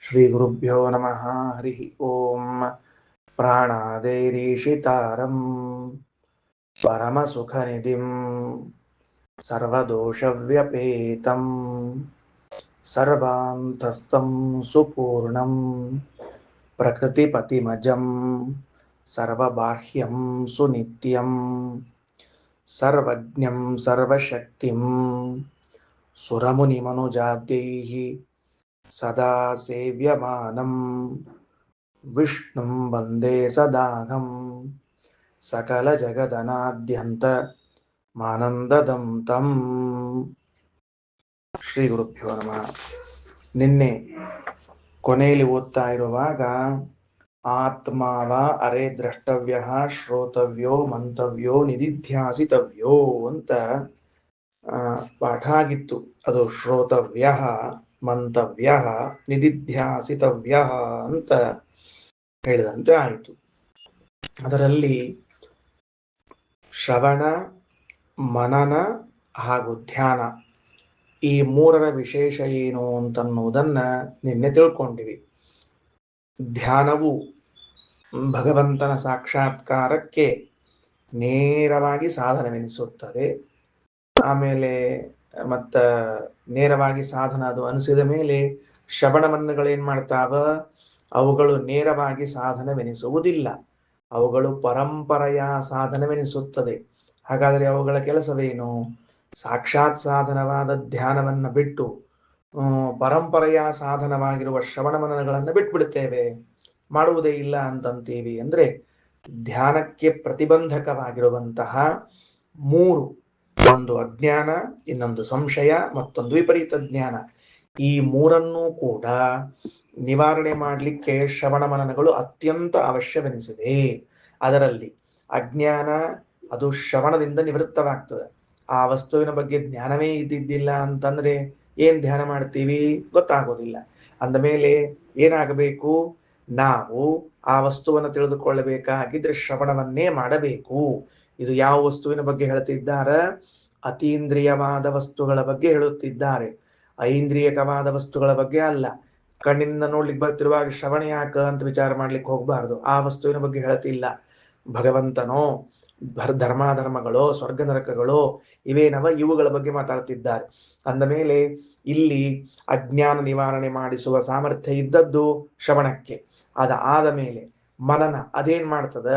ಶ್ರೀಗುರುಭ್ಯೋ ನಮಃ ಹರಿ ಓಂ. ಪ್ರಾಣಾದೇರೀಶಿತಾರಂ ಪರಮಸುಖನಿಧಿಂ ಸರ್ವದೋಷವ್ಯಪೇತಂ ಸರ್ವಾಂತಸ್ಥಂ ಸುಪೂರ್ಣಂ ಪ್ರಕೃತಿಪತಿಮಜಂ ಸರ್ವಬಾಹ್ಯಂ ಸುನಿತ್ಯಂ ಸರ್ವಜ್ಞಂ ಸರ್ವಶಕ್ತಿಂ ಸುರಮುನಿಮನುಜಾದ್ಯೈಃ ಸದಾ ಸೇವ್ಯಮಾನಂ ವಿಷ್ಣುಂ ವಂದೇ ಸದಾನಂ ಸಕಲ ಜಗದನಾದ್ಯಂತ ಮಾನಂದದಂ ತಂ. ಶ್ರೀ ಗುರುಭ್ಯೋ ನಮಃ. ನಿನ್ನೆ ಕೊನೆಯಲ್ಲಿ ಓದ್ತಾ ಇರುವಾಗ ಆತ್ಮಾವ ಅರೆ ದ್ರಷ್ಟವ್ಯ ಶ್ರೋತವ್ಯೋ ಮಂತವ್ಯೋ ನಿಧಿಧ್ಯಾಸಿತವ್ಯೋ ಅಂತ ಪಾಠ ಆಗಿತ್ತು. ಅದು ಶ್ರೋತವ್ಯ ಮಂತವ್ಯ ನಿಧಿಧ್ಯಾಸಿತವ್ಯ ಅಂತ ಹೇಳಿದಂತೆ ಆಯಿತು. ಅದರಲ್ಲಿ ಶ್ರವಣ, ಮನನ ಹಾಗೂ ಧ್ಯಾನ ಈ ಮೂರರ ವಿಶೇಷ ಏನು ಅಂತನ್ನುವುದನ್ನ ನಿನ್ನೆ ತಿಳ್ಕೊಂಡಿವಿ. ಧ್ಯಾನವು ಭಗವಂತನ ಸಾಕ್ಷಾತ್ಕಾರಕ್ಕೆ ನೇರವಾಗಿ ಸಾಧನವೆನಿಸುತ್ತದೆ. ಆಮೇಲೆ ನೇರವಾಗಿ ಸಾಧನ ಅದು ಅನಿಸಿದ ಮೇಲೆ ಶ್ರವಣಮನ್ನಗಳೇನ್ ಮಾಡ್ತಾವ, ಅವುಗಳು ನೇರವಾಗಿ ಸಾಧನವೆನಿಸುವುದಿಲ್ಲ, ಅವುಗಳು ಪರಂಪರೆಯ ಸಾಧನವೆನಿಸುತ್ತದೆ. ಹಾಗಾದರೆ ಅವುಗಳ ಕೆಲಸವೇನು? ಸಾಕ್ಷಾತ್ ಸಾಧನವಾದ ಧ್ಯಾನವನ್ನ ಬಿಟ್ಟು ಪರಂಪರೆಯ ಸಾಧನವಾಗಿರುವ ಶ್ರವಣಮನನಗಳನ್ನು ಬಿಟ್ಬಿಡ್ತೇವೆ, ಮಾಡುವುದೇ ಇಲ್ಲ ಅಂತಂತೀವಿ. ಅಂದ್ರೆ ಧ್ಯಾನಕ್ಕೆ ಪ್ರತಿಬಂಧಕವಾಗಿರುವಂತಹ ಮೂರು, ಒಂದು ಅಜ್ಞಾನ, ಇನ್ನೊಂದು ಸಂಶಯ, ಮತ್ತೊಂದು ವಿಪರೀತ ಜ್ಞಾನ, ಈ ಮೂರನ್ನೂ ಕೂಡ ನಿವಾರಣೆ ಮಾಡಲಿಕ್ಕೆ ಶ್ರವಣ ಮನನಗಳು ಅತ್ಯಂತ ಅವಶ್ಯವೆನಿಸಿದೆ. ಅದರಲ್ಲಿ ಅಜ್ಞಾನ ಅದು ಶ್ರವಣದಿಂದ ನಿವೃತ್ತವಾಗ್ತದೆ. ಆ ವಸ್ತುವಿನ ಬಗ್ಗೆ ಜ್ಞಾನವೇ ಇದ್ದಿದ್ದಿಲ್ಲ ಅಂತಂದ್ರೆ ಏನ್ ಧ್ಯಾನ ಮಾಡ್ತೀವಿ ಗೊತ್ತಾಗೋದಿಲ್ಲ. ಅಂದ ಮೇಲೆ ಏನಾಗಬೇಕು, ನಾವು ಆ ವಸ್ತುವನ್ನು ತಿಳಿದುಕೊಳ್ಳಬೇಕಾಗಿದ್ರೆ ಶ್ರವಣವನ್ನೇ ಮಾಡಬೇಕು. ಇದು ಯಾವ ವಸ್ತುವಿನ ಬಗ್ಗೆ ಹೇಳ್ತಿದ್ದಾರ? ಅತೀಂದ್ರಿಯವಾದ ವಸ್ತುಗಳ ಬಗ್ಗೆ ಹೇಳುತ್ತಿದ್ದಾರೆ, ಐಂದ್ರಿಯಕವಾದ ವಸ್ತುಗಳ ಬಗ್ಗೆ ಅಲ್ಲ. ಕಣ್ಣಿನಿಂದ ನೋಡ್ಲಿಕ್ಕೆ ಬರ್ತಿರುವಾಗ ಶ್ರವಣ ಯಾಕ ಅಂತ ವಿಚಾರ ಮಾಡ್ಲಿಕ್ಕೆ ಹೋಗ್ಬಾರ್ದು. ಆ ವಸ್ತುವಿನ ಬಗ್ಗೆ ಹೇಳ್ತಿಲ್ಲ. ಭಗವಂತನೋ, ಧರ್ಮಾಧರ್ಮಗಳೋ, ಸ್ವರ್ಗ ನರಕಗಳೋ ಇವೇನವ, ಇವುಗಳ ಬಗ್ಗೆ ಮಾತಾಡ್ತಿದ್ದಾರೆ. ಅಂದ ಮೇಲೆ ಇಲ್ಲಿ ಅಜ್ಞಾನ ನಿವಾರಣೆ ಮಾಡಿಸುವ ಸಾಮರ್ಥ್ಯ ಇದ್ದದ್ದು ಶ್ರವಣಕ್ಕೆ. ಆದ ಮೇಲೆ ಮನನ ಅದೇನ್ ಮಾಡ್ತದ,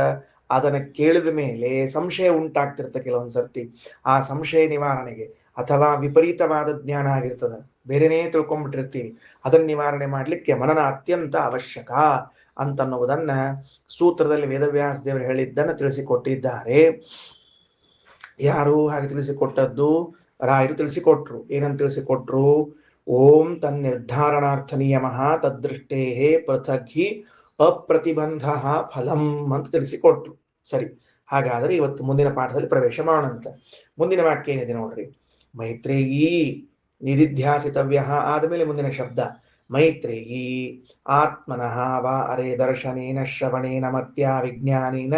ಅದನ್ನ ಕೇಳಿದ ಮೇಲೆ ಸಂಶಯ ಉಂಟಾಗ್ತಿರ್ತದೆ ಕೆಲವೊಂದ್ಸರ್ತಿ. ಆ ಸಂಶಯ ನಿವಾರಣೆಗೆ, ಅಥವಾ ವಿಪರೀತವಾದ ಜ್ಞಾನ ಆಗಿರ್ತದ, ಬೇರೆನೇ ತಿಳ್ಕೊಂಡ್ಬಿಟ್ಟಿರ್ತೀವಿ, ಅದನ್ನ ನಿವಾರಣೆ ಮಾಡ್ಲಿಕ್ಕೆ ಮನನ ಅತ್ಯಂತ ಅವಶ್ಯಕ ಅಂತನ್ನುವುದನ್ನ ಸೂತ್ರದಲ್ಲಿ ವೇದವ್ಯಾಸ ದೇವರು ಹೇಳಿದ್ದನ್ನು ತಿಳಿಸಿಕೊಟ್ಟಿದ್ದಾರೆ. ಯಾರು ಹಾಗೆ ತಿಳಿಸಿಕೊಟ್ಟದ್ದು? ರಾಯರು ತಿಳಿಸಿಕೊಟ್ರು. ಏನಂತ ತಿಳಿಸಿಕೊಟ್ರು? ಓಂ ತನ್ನಿರ್ಧಾರಣಾರ್ಥ ನಿಯಮ ತದ್ದೃಷ್ಟೇ ಪೃಥಗ್ಹಿ ಅಪ್ರತಿಬಂಧ ಫಲಂ ಅಂತ ತಿಳಿಸಿಕೊಟ್ರು. ಸರಿ, ಹಾಗಾದರೆ ಇವತ್ತು ಮುಂದಿನ ಪಾಠದಲ್ಲಿ ಪ್ರವೇಶ ಮಾಡೋಣಂತ. ಮುಂದಿನ ವಾಕ್ಯ ಏನಿದೆ ನೋಡ್ರಿ. ಮೈತ್ರೇಯೀ ನಿಧಿಧ್ಯಾಸಿತವ್ಯ ಆದಮೇಲೆ ಮುಂದಿನ ಶಬ್ದ ಮೈತ್ರೇಯೀ ಆತ್ಮನಃ ವಾ ಅರೆ ದರ್ಶನೇನ ಶ್ರವಣೇನ ಮತ್ಯಾ ವಿಜ್ಞಾನೇನ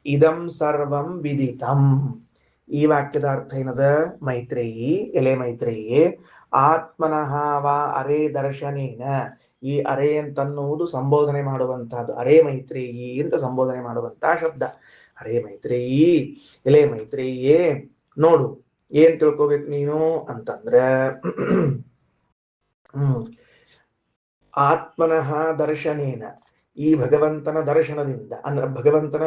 ಇದಂ ಸರ್ವಂ ವಿದಿತಂ. ಈ ವಾಕ್ಯದ ಅರ್ಥ ಏನದ? ಮೈತ್ರೇಯೀ, ಎಲೆ ಮೈತ್ರೇಯೇ, ಆತ್ಮನಃ ವಾ ಅರೆ ದರ್ಶನೇನ, ಈ ಅರೆ ಅಂತನ್ನುವುದು ಸಂಬೋಧನೆ ಮಾಡುವಂತಹದ್ದು. ಅರೆ ಮೈತ್ರೇಯೀ ಅಂತ ಸಂಬೋಧನೆ ಮಾಡುವಂತಹ ಶಬ್ದ. ಅರೆ ಮೈತ್ರೇಯೀ, ಎಲೆ ಮೈತ್ರೇಯೇ, ನೋಡು, ಏನ್ ತಿಳ್ಕೋಬೇಕು ನೀನು ಅಂತಂದ್ರೆ ಆತ್ಮನಃ ದರ್ಶನೇನ, ಈ ಭಗವಂತನ ದರ್ಶನದಿಂದ, ಅಂದ್ರೆ ಭಗವಂತನ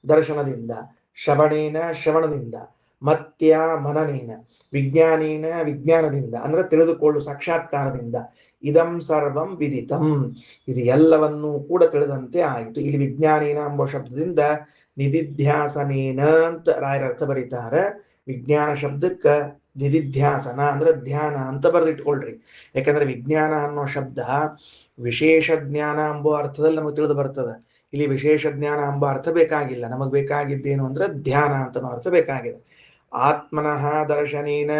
ದರ್ಶನದಿಂದ, ಶ್ರವಣೇನ ಶ್ರವಣದಿಂದ, ಮತ್ಯ ಮನನೇನ, ವಿಜ್ಞಾನೇನ ವಿಜ್ಞಾನದಿಂದ, ಅಂದ್ರೆ ತಿಳಿದುಕೊಳ್ಳು ಸಾಕ್ಷಾತ್ಕಾರದಿಂದ, ಇದಂ ಸರ್ವಂ ವಿದಿತಂ, ಇದು ಎಲ್ಲವನ್ನೂ ಕೂಡ ತಿಳಿದಂತೆ ಆಯಿತು. ಇಲ್ಲಿ ವಿಜ್ಞಾನೇನ ಎಂಬ ಶಬ್ದದಿಂದ ನಿಧಿಧ್ಯಾಸನೇನ ಅಂತ ರಾಯರ ಅರ್ಥ ಬರೀತಾರೆ. ವಿಜ್ಞಾನ ಶಬ್ದಕ್ಕ ನಿಧಿಧ್ಯಾಸನ ಅಂದ್ರೆ ಧ್ಯಾನ ಅಂತ ಬರೆದಿಟ್ಕೊಳ್ರಿ. ಯಾಕಂದ್ರೆ ವಿಜ್ಞಾನ ಅನ್ನೋ ಶಬ್ದ ವಿಶೇಷ ಜ್ಞಾನ ಎಂಬ ಅರ್ಥದಲ್ಲಿ ನಮಗೆ ತಿಳಿದು ಬರ್ತದೆ. ಇಲ್ಲಿ ವಿಶೇಷ ಜ್ಞಾನ ಎಂಬ ಅರ್ಥ ಬೇಕಾಗಿಲ್ಲ. ನಮಗ್ ಬೇಕಾಗಿದ್ದೇನು ಅಂದ್ರೆ ಧ್ಯಾನ ಅಂತ ಅರ್ಥ ಬೇಕಾಗಿದೆ. ಆತ್ಮನಃ ದರ್ಶನೇನ,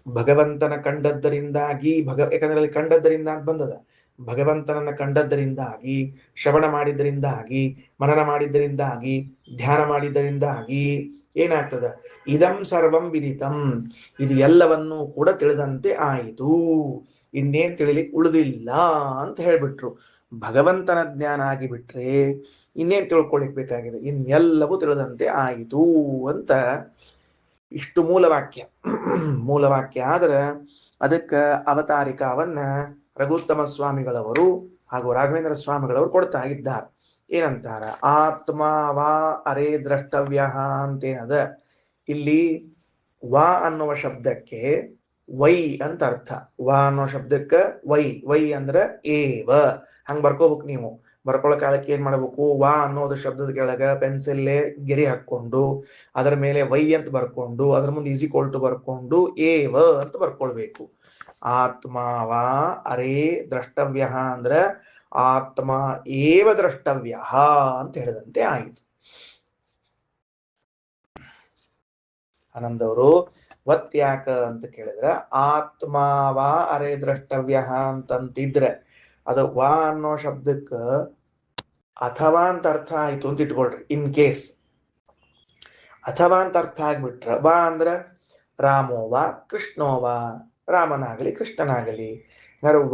ಭಗವಂತನ ಕಂಡದ್ದರಿಂದಾಗಿ, ಯಾಕಂದ್ರೆ ಅಲ್ಲಿ ಕಂಡದ್ದರಿಂದ ಅಂತ ಬಂದದ. ಭಗವಂತನನ್ನ ಕಂಡದ್ದರಿಂದಾಗಿ, ಶ್ರವಣ ಮಾಡಿದ್ದರಿಂದಾಗಿ, ಮನನ ಮಾಡಿದ್ದರಿಂದಾಗಿ, ಧ್ಯಾನ ಮಾಡಿದ್ದರಿಂದಾಗಿ ಏನಾಗ್ತದ? ಇದಂ ಸರ್ವಂ ವಿದಿತಂ, ಇದು ಎಲ್ಲವನ್ನೂ ಕೂಡ ತಿಳಿದಂತೆ ಆಯಿತು. ಇನ್ನೇನ್ ತಿಳಿಲಿಕ್ಕೆ ಉಳಿದಿಲ್ಲ ಅಂತ ಹೇಳ್ಬಿಟ್ರು. ಭಗವಂತನ ಜ್ಞಾನ ಆಗಿಬಿಟ್ರೆ ಇನ್ನೇನ್ ತಿಳ್ಕೊಳಿಕ್ ಬೇಕಾಗಿದೆ, ಇನ್ನೆಲ್ಲವೂ ತಿಳಿದಂತೆ ಆಯಿತು ಅಂತ ಇಷ್ಟು ಮೂಲವಾಕ್ಯ. ಮೂಲವಾಕ್ಯ ಆದ್ರೆ ಅದಕ್ಕೆ ಅವತಾರಿಕಾವನ್ನ ರಘುತ್ತಮ ಸ್ವಾಮಿಗಳವರು ಹಾಗೂ ರಾಘವೇಂದ್ರ ಸ್ವಾಮಿಗಳವರು ಕೊಡ್ತಾ ಇದ್ದಾರೆ. ಏನಂತಾರ? ಆತ್ಮ ವಾ ಅರೇ ದ್ರಷ್ಟವ್ಯ ಅಂತೇನದ. ಇಲ್ಲಿ ವಾ ಅನ್ನುವ ಶಬ್ದಕ್ಕೆ ವೈ ಅಂತ ಅರ್ಥ. ವಾ ಅನ್ನೋ ಶಬ್ದಕ್ಕೆ ವೈ, ವೈ ಅಂದ್ರೆ ಏವ. ಹಂಗ ಬರ್ಕೋಬೇಕು ನೀವು. ಬರ್ಕೊಳ್ಳೋ ಕಾಲಕ್ಕೆ ಏನ್ ಮಾಡ್ಬೇಕು? ವಾ ಅನ್ನೋದು ಶಬ್ದದ ಕೆಳಗ ಪೆನ್ಸಿಲ್ಲೇ ಗೆರೆ ಹಾಕೊಂಡು ಅದರ ಮೇಲೆ ವೈ ಅಂತ ಬರ್ಕೊಂಡು ಅದ್ರ ಮುಂದೆ ಈಸಿ ಕೊಲ್ಟು ಬರ್ಕೊಂಡು ಏವ ಅಂತ ಬರ್ಕೊಳ್ಬೇಕು. ಆತ್ಮ ವಾ ಅರೇ ದ್ರಷ್ಟವ್ಯ ಅಂದ್ರೆ ಆತ್ಮ ಏವ ದ್ರಷ್ಟವ್ಯ ಅಂತ ಹೇಳಿದಂತೆ ಆಯಿತು. ಆನಂದವರು ಒತ್ತ್ಯಾಕ ಅಂತ ಕೇಳಿದ್ರೆ ಆತ್ಮ ವಾ ಅರೇ ದ್ರಷ್ಟವ್ಯ ಅಂತಂತಿದ್ರೆ ಅದು ವಾ ಅನ್ನೋ ಶಬ್ದಕ್ಕ ಅಥವಾ ಅಂತ ಅರ್ಥ ಆಯ್ತು ಅಂತ ಇಟ್ಕೊಳ್ರಿ. ಇನ್ ಕೇಸ್ ಅಥವಾ ಅಂತ ಅರ್ಥ ಆಗ್ಬಿಟ್ರ ವಾ ಅಂದ್ರ ರಾಮೋವಾ ಕೃಷ್ಣೋವಾ, ರಾಮನಾಗಲಿ ಕೃಷ್ಣನಾಗಲಿ.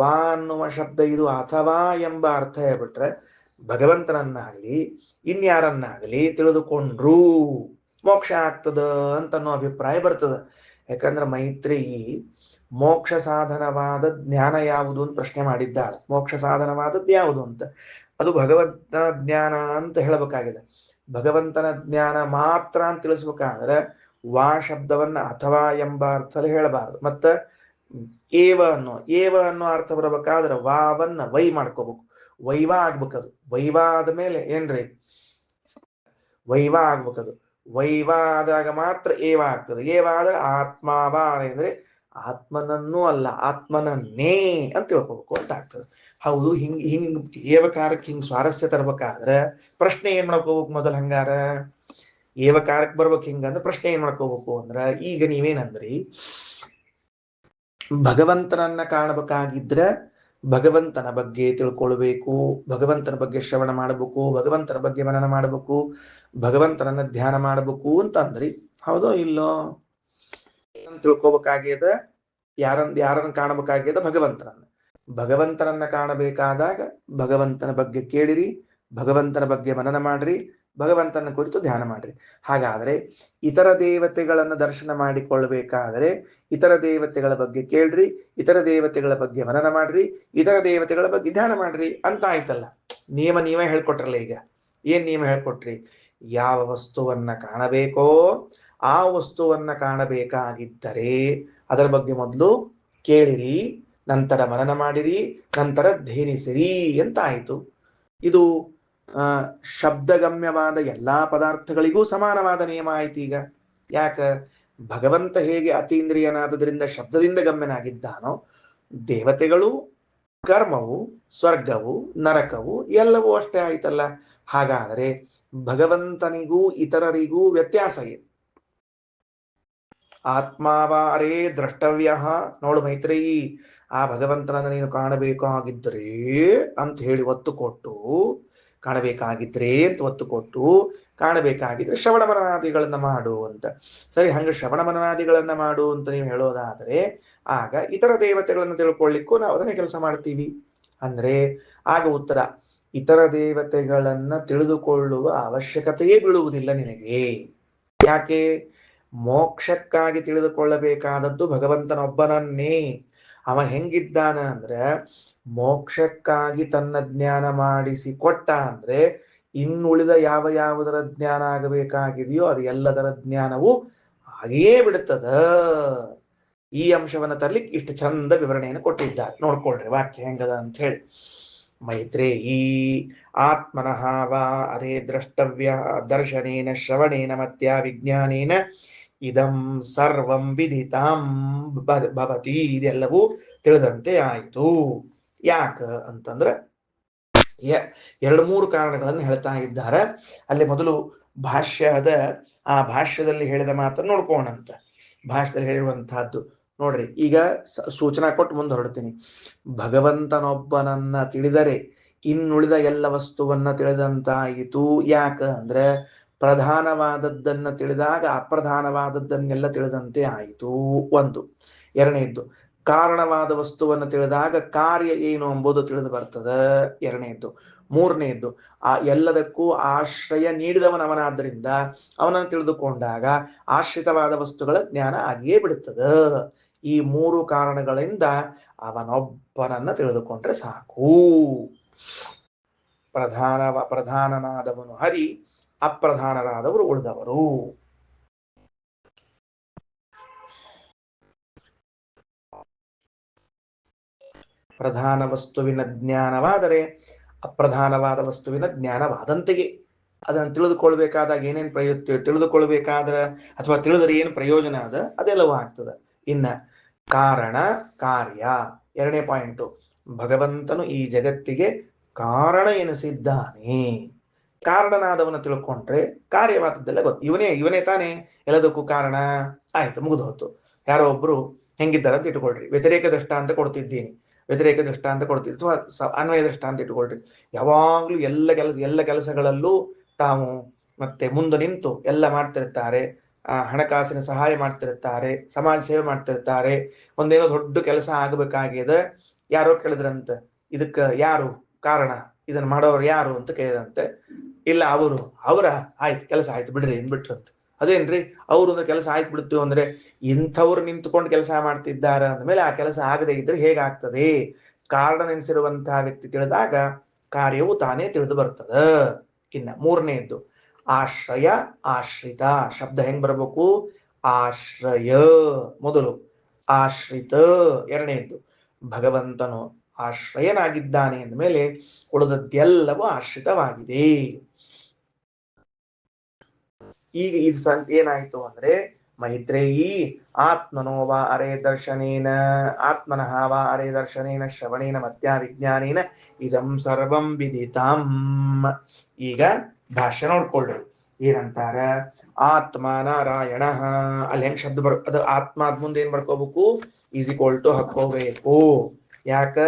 ವಾ ಅನ್ನುವ ಶಬ್ದ ಇದು ಅಥವಾ ಎಂಬ ಅರ್ಥ ಹೇಳ್ಬಿಟ್ರೆ ಭಗವಂತನನ್ನಾಗಲಿ ಇನ್ಯಾರನ್ನಾಗಲಿ ತಿಳಿದುಕೊಂಡ್ರು ಮೋಕ್ಷ ಆಗ್ತದ ಅಂತ ಅನ್ನೋ ಅಭಿಪ್ರಾಯ ಬರ್ತದ. ಯಾಕಂದ್ರೆ ಮೈತ್ರೇಯಿ ಮೋಕ್ಷ ಸಾಧನವಾದ ಜ್ಞಾನ ಯಾವುದು ಅಂತ ಪ್ರಶ್ನೆ ಮಾಡಿದ್ದಾಳೆ. ಮೋಕ್ಷ ಸಾಧನವಾದದ್ದು ಯಾವುದು ಅಂತ. ಅದು ಭಗವಂತನ ಜ್ಞಾನ ಅಂತ ಹೇಳಬೇಕಾಗಿದೆ. ಭಗವಂತನ ಜ್ಞಾನ ಮಾತ್ರ ಅಂತ ತಿಳಿಸ್ಬೇಕಾದ್ರೆ ವಾ ಶಬ್ದವನ್ನ ಅಥವಾ ಎಂಬ ಅರ್ಥದಲ್ಲಿ ಹೇಳಬಾರದು. ಮತ್ತ ಏವ ಅನ್ನೋ ಅರ್ಥ ಬರಬೇಕಾದ್ರೆ ವಾವನ್ನ ವೈ ಮಾಡ್ಕೋಬೇಕು. ವೈವಾ ಆಗ್ಬೇಕದು. ವೈವಾ ಆದ ಮೇಲೆ ಏನ್ರಿ? ವೈವಾ ಆಗ್ಬೇಕದು. ವೈವಾ ಆದಾಗ ಮಾತ್ರ ಏವ ಆಗ್ತದೆ. ಏವ ಆದ್ರೆ ಆತ್ಮಾವಾ ಅಂದ್ರೆ ಆತ್ಮನನ್ನೂ ಅಲ್ಲ ಆತ್ಮನನ್ನೇ ಅಂತ ತಿಳ್ಕೊಬೇಕು ಅಂತ ಆಗ್ತದೆ. ಹೌದು, ಹಿಂಗ್ ಏವಕಾರಕ್ಕೆ ಹಿಂಗ್ ಸ್ವಾರಸ್ಯ ತರ್ಬೇಕಾದ್ರೆ ಪ್ರಶ್ನೆ ಏನ್ ಮಾಡ್ಕೋಬೇಕು ಮೊದಲ್? ಹಂಗಾರ ಏವಕಾರಕ್ಕೆ ಬರ್ಬೇಕು ಹಿಂಗಂದ್ರೆ ಪ್ರಶ್ನೆ ಏನ್ ಮಾಡ್ಕೋಬೇಕು ಅಂದ್ರ, ಈಗ ನೀವೇನಂದ್ರಿ ಭಗವಂತನನ್ನ ಕಾಣಬೇಕಾಗಿದ್ರೆ ಭಗವಂತನ ಬಗ್ಗೆ ತಿಳ್ಕೊಳ್ಬೇಕು, ಭಗವಂತನ ಬಗ್ಗೆ ಶ್ರವಣ ಮಾಡಬೇಕು, ಭಗವಂತನ ಬಗ್ಗೆ ಮನನ ಮಾಡಬೇಕು, ಭಗವಂತನನ್ನ ಧ್ಯಾನ ಮಾಡಬೇಕು ಅಂತ ಅಂದ್ರಿ. ಹೌದೋ ಇಲ್ಲೋ? ತಿಳ್ಕೊಬೇಕಾಗ್ಯದ ಯಾರನ್ನ ಕಾಣಬೇಕಾಗ್ಯದ? ಭಗವಂತನನ್ನ. ಭಗವಂತನನ್ನ ಕಾಣಬೇಕಾದಾಗ ಭಗವಂತನ ಬಗ್ಗೆ ಕೇಳಿರಿ, ಭಗವಂತನ ಬಗ್ಗೆ ಮನನ ಮಾಡ್ರಿ, ಭಗವಂತನ ಕುರಿತು ಧ್ಯಾನ ಮಾಡ್ರಿ. ಹಾಗಾದ್ರೆ ಇತರ ದೇವತೆಗಳನ್ನ ದರ್ಶನ ಮಾಡಿಕೊಳ್ಬೇಕಾದರೆ ಇತರ ದೇವತೆಗಳ ಬಗ್ಗೆ ಕೇಳ್ರಿ, ಇತರ ದೇವತೆಗಳ ಬಗ್ಗೆ ಮನನ ಮಾಡ್ರಿ, ಇತರ ದೇವತೆಗಳ ಬಗ್ಗೆ ಧ್ಯಾನ ಮಾಡ್ರಿ ಅಂತ ಆಯ್ತಲ್ಲ. ನಿಯಮ ನೀವೇ ಹೇಳ್ಕೊಟ್ರಲ್ಲ. ಈಗ ಏನ್ ನಿಯಮ ಹೇಳ್ಕೊಟ್ರಿ? ಯಾವ ವಸ್ತುವನ್ನ ಕಾಣಬೇಕೋ ಆ ವಸ್ತುವನ್ನ ಕಾಣಬೇಕಾಗಿದ್ದರೆ ಅದರ ಬಗ್ಗೆ ಮೊದಲು ಕೇಳಿರಿ, ನಂತರ ಮನನ ಮಾಡಿರಿ, ನಂತರ ಧೇನಿಸಿರಿ ಅಂತ ಆಯಿತು. ಇದು ಶಬ್ದಗಮ್ಯವಾದ ಎಲ್ಲಾ ಪದಾರ್ಥಗಳಿಗೂ ಸಮಾನವಾದ ನಿಯಮ ಆಯ್ತು. ಈಗ ಯಾಕ? ಭಗವಂತ ಹೇಗೆ ಅತೀಂದ್ರಿಯನಾದದ್ರಿಂದ ಶಬ್ದದಿಂದ ಗಮ್ಯನಾಗಿದ್ದಾನೋ, ದೇವತೆಗಳು, ಕರ್ಮವು, ಸ್ವರ್ಗವು, ನರಕವು ಎಲ್ಲವೂ ಅಷ್ಟೇ ಆಯ್ತಲ್ಲ. ಹಾಗಾದರೆ ಭಗವಂತನಿಗೂ ಇತರರಿಗೂ ವ್ಯತ್ಯಾಸ ಏನು? ಆತ್ಮಾವಾರೇ ದ್ರಷ್ಟವ್ಯ. ನೋಡು ಮೈತ್ರೇಯಿ, ಆ ಭಗವಂತನನ್ನ ನೀನು ಕಾಣಬೇಕಾಗಿದ್ರೆ ಅಂತ ಹೇಳಿ ಒತ್ತು ಕೊಟ್ಟು, ಕಾಣಬೇಕಾಗಿದ್ರೆ ಅಂತ ಒತ್ತು ಕೊಟ್ಟು, ಕಾಣಬೇಕಾಗಿದ್ರೆ ಶ್ರವಣ ಮನನಾದಿಗಳನ್ನ ಮಾಡು ಅಂತ. ಸರಿ, ಹಂಗ ಶ್ರವಣ ಮನನಾದಿಗಳನ್ನ ಮಾಡು ಅಂತ ನೀವು ಹೇಳೋದಾದ್ರೆ ಆಗ ಇತರ ದೇವತೆಗಳನ್ನ ತಿಳ್ಕೊಳ್ಳಿಕ್ಕೂ ನಾವು ಅದನ್ನೇ ಕೆಲಸ ಮಾಡ್ತೀವಿ ಅಂದ್ರೆ ಆಗ ಉತ್ತರ, ಇತರ ದೇವತೆಗಳನ್ನ ತಿಳಿದುಕೊಳ್ಳುವ ಅವಶ್ಯಕತೆಯೇ ಬೀಳುವುದಿಲ್ಲ ನಿನಗೆ. ಯಾಕೆ? ಮೋಕ್ಷಕ್ಕಾಗಿ ತಿಳಿದುಕೊಳ್ಳಬೇಕಾದದ್ದು ಭಗವಂತನೊಬ್ಬನನ್ನೇ. ಅವ ಹೆಂಗಿದ್ದಾನ ಅಂದ್ರೆ ಮೋಕ್ಷಕ್ಕಾಗಿ ತನ್ನ ಜ್ಞಾನ ಮಾಡಿಸಿಕೊಟ್ಟ ಅಂದ್ರೆ ಇನ್ನುಳಿದ ಯಾವುದರ ಜ್ಞಾನ ಆಗಬೇಕಾಗಿದೆಯೋ ಅದು ಎಲ್ಲದರ ಜ್ಞಾನವು ಹಾಗೇ ಬಿಡುತ್ತದ. ಈ ಅಂಶವನ್ನ ತರ್ಲಿಕ್ಕೆ ಇಷ್ಟು ಚಂದ ವಿವರಣೆಯನ್ನು ಕೊಟ್ಟಿದ್ದಾರೆ. ನೋಡ್ಕೊಳ್ರಿ ವಾಕ್ಯ ಹೆಂಗದ ಅಂತ ಹೇಳಿ. ಮೈತ್ರೇಯಿ ಆತ್ಮನಃ ವಾ ಅರೇ ದ್ರಷ್ಟವ್ಯ ದರ್ಶನೇನ ಶ್ರವಣೇನ ಮತ್ಯ ವಿಜ್ಞಾನೇನ ಇದಂ ಸರ್ವಂ ವಿದಿತಾಂ ಭವತಿ. ಇದೆಲ್ಲವೂ ತಿಳಿದಂತೆ ಆಯಿತು. ಯಾಕ ಅಂತಂದ್ರೆ ಎರಡು ಮೂರು ಕಾರಣಗಳನ್ನು ಹೇಳ್ತಾ ಇದ್ದಾರೆ. ಅಲ್ಲಿ ಮೊದಲು ಭಾಷ್ಯದ ಆ ಭಾಷ್ಯದಲ್ಲಿ ಹೇಳಿದ ಮಾತನ್ನು ನೋಡ್ಕೋಣಂತ. ಭಾಷ್ಯದಲ್ಲಿ ಹೇಳಿರುವಂತಹದ್ದು ನೋಡ್ರಿ. ಈಗ ಸೂಚನಾ ಕೊಟ್ಟು ಮುಂದೆ ಹೊರಡ್ತೀನಿ. ಭಗವಂತನೊಬ್ಬನನ್ನ ತಿಳಿದರೆ ಇನ್ನುಳಿದ ಎಲ್ಲ ವಸ್ತುವನ್ನ ತಿಳಿದಂತಾಯಿತು. ಯಾಕ ಅಂದ್ರೆ ಪ್ರಧಾನವಾದದ್ದನ್ನ ತಿಳಿದಾಗ ಅಪ್ರಧಾನವಾದದ್ದನ್ನೆಲ್ಲ ತಿಳಿದಂತೆ ಆಯಿತು. ಒಂದು. ಎರಡನೇದ್ದು, ಕಾರಣವಾದ ವಸ್ತುವನ್ನು ತಿಳಿದಾಗ ಕಾರ್ಯ ಏನು ಎಂಬುದು ತಿಳಿದು ಬರ್ತದೆ. ಎರಡನೇದ್ದು. ಮೂರನೇದ್ದು, ಆ ಎಲ್ಲದಕ್ಕೂ ಆಶ್ರಯ ನೀಡಿದವನವನಾದ್ದರಿಂದ ಅವನನ್ನು ತಿಳಿದುಕೊಂಡಾಗ ಆಶ್ರಿತವಾದ ವಸ್ತುಗಳ ಜ್ಞಾನ ಆಗಿಯೇ ಬಿಡುತ್ತದೆ. ಈ ಮೂರು ಕಾರಣಗಳಿಂದ ಅವನೊಬ್ಬನನ್ನ ತಿಳಿದುಕೊಂಡ್ರೆ ಸಾಕು. ಪ್ರಧಾನನಾದವನು ಹರಿ, ಅಪ್ರಧಾನರಾದವರು ಉಳಿದವರು. ಪ್ರಧಾನ ವಸ್ತುವಿನ ಜ್ಞಾನವಾದರೆ ಅಪ್ರಧಾನವಾದ ವಸ್ತುವಿನ ಜ್ಞಾನವಾದಂತೆಯೇ. ಅದನ್ನು ತಿಳಿದುಕೊಳ್ಬೇಕಾದಾಗ ಏನೇನು ತಿಳಿದುಕೊಳ್ಬೇಕಾದ್ರೆ ಅಥವಾ ತಿಳಿದರೆ ಏನು ಪ್ರಯೋಜನ ಅದ ಅದೆಲ್ಲವೂ ಆಗ್ತದೆ. ಇನ್ನ ಕಾರಣ ಕಾರ್ಯ ಎರಡನೇ ಪಾಯಿಂಟು. ಭಗವಂತನು ಈ ಜಗತ್ತಿಗೆ ಕಾರಣ ಎನಿಸಿದ್ದಾನೆ. ಕಾರಣನಾದವನ ತಿಳ್ಕೊಂಡ್ರೆ ಕಾರ್ಯವಾದದ್ದೆಲ್ಲ ಗೊತ್ತು. ಇವನೇ ತಾನೇ ಎಲ್ಲದಕ್ಕೂ ಕಾರಣ. ಆಯ್ತು, ಮುಗಿದು ಹೋಯ್ತು. ಯಾರೋ ಒಬ್ರು ಹೆಂಗಿದ್ದಾರೆ ಅಂತ ಇಟ್ಕೊಳ್ರಿ. ವ್ಯತಿರೇಕ ದೃಷ್ಟಾಂತ ಕೊಡ್ತಿದ್ದೀನಿ, ವ್ಯತಿರೇಕ ದೃಷ್ಟಾಂತ ಕೊಡ್ತಿದ್ವಿ ಅಥವಾ ಅನ್ವಯ ದೃಷ್ಟಾಂತ ಇಟ್ಕೊಳ್ರಿ. ಯಾವಾಗ್ಲೂ ಎಲ್ಲ ಕೆಲಸಗಳಲ್ಲೂ ತಾವು ಮತ್ತೆ ಮುಂದೆ ನಿಂತು ಎಲ್ಲ ಮಾಡ್ತಿರ್ತಾರೆ. ಹಣಕಾಸಿನ ಸಹಾಯ ಮಾಡ್ತಿರ್ತಾರೆ, ಸಮಾಜ ಸೇವೆ ಮಾಡ್ತಿರ್ತಾರೆ. ಒಂದೇನೋ ದೊಡ್ಡ ಕೆಲಸ ಆಗಬೇಕಾಗಿದೆ. ಯಾರೋ ಕೇಳಿದ್ರಂತ, ಇದಕ್ಕ ಯಾರು ಕಾರಣ, ಇದನ್ನ ಮಾಡೋರು ಯಾರು ಅಂತ ಕೇಳಿದಂತೆ. ಇಲ್ಲ ಅವರ ಆಯ್ತು, ಕೆಲಸ ಆಯ್ತು ಬಿಡ್ರಿ ಅಂದ್ಬಿಟ್ರಂತ. ಅದೇನ್ರಿ ಅವ್ರ ಕೆಲಸ ಆಯ್ತು ಬಿಡ್ತು ಅಂದ್ರೆ, ಇಂಥವ್ರು ನಿಂತುಕೊಂಡು ಕೆಲಸ ಮಾಡ್ತಿದ್ದಾರೆ ಅಂದ್ಮೇಲೆ ಆ ಕೆಲಸ ಆಗದೆ ಇದ್ರೆ ಹೇಗಾಗ್ತದೆ? ಕಾರಣ ನೆನೆಸಿರುವಂತಹ ವ್ಯಕ್ತಿ ತಿಳಿದಾಗ ಕಾರ್ಯವು ತಾನೇ ತಿಳಿದು ಬರ್ತದ. ಇನ್ನ ಮೂರನೇದ್ದು ಆಶ್ರಯ ಆಶ್ರಿತ. ಶಬ್ದ ಹೆಂಗ್ ಬರಬೇಕು? ಆಶ್ರಯ ಮೊದಲು, ಆಶ್ರಿತ ಎರಡನೇದ್ದು. ಭಗವಂತನು ಆಶ್ರಯನಾಗಿದ್ದಾನೆ ಅಂದಮೇಲೆ ಉಳಿದದ್ದೆಲ್ಲವೂ ಆಶ್ರಿತವಾಗಿದೆ. ಈಗ ಇದು ಏನಾಯ್ತು ಅಂದ್ರೆ, ಮೈತ್ರೇಯಿ ಆತ್ಮನೋ ವಾ ಅರೆ ದರ್ಶನೇನ ಆತ್ಮನಃ ವಾ ಅರೆ ದರ್ಶನೇನ ಶ್ರವಣೇನ ಮತ್ಯಾ ವಿಜ್ಞಾನೇನ ಇದಂ ಸರ್ವಂ ವಿದಿತಾಂ. ಈಗ ಭಾಷ್ಯ ನೋಡ್ಕೊಳ್ರಿ. ಏನಂತಾರ? ಆತ್ಮ ನಾರಾಯಣ. ಅಲ್ಲಿ ಹೆಂಗ್ ಶಬ್ದ ಅದು ಆತ್ಮ ಆದ್ ಮುಂದೆ ಏನ್ ಬರ್ಕೋಬೇಕು? ಈಸ್ ಈಕ್ವಲ್ ಟು ಹಾಕೋಬೇಕು. ಯಾಕ?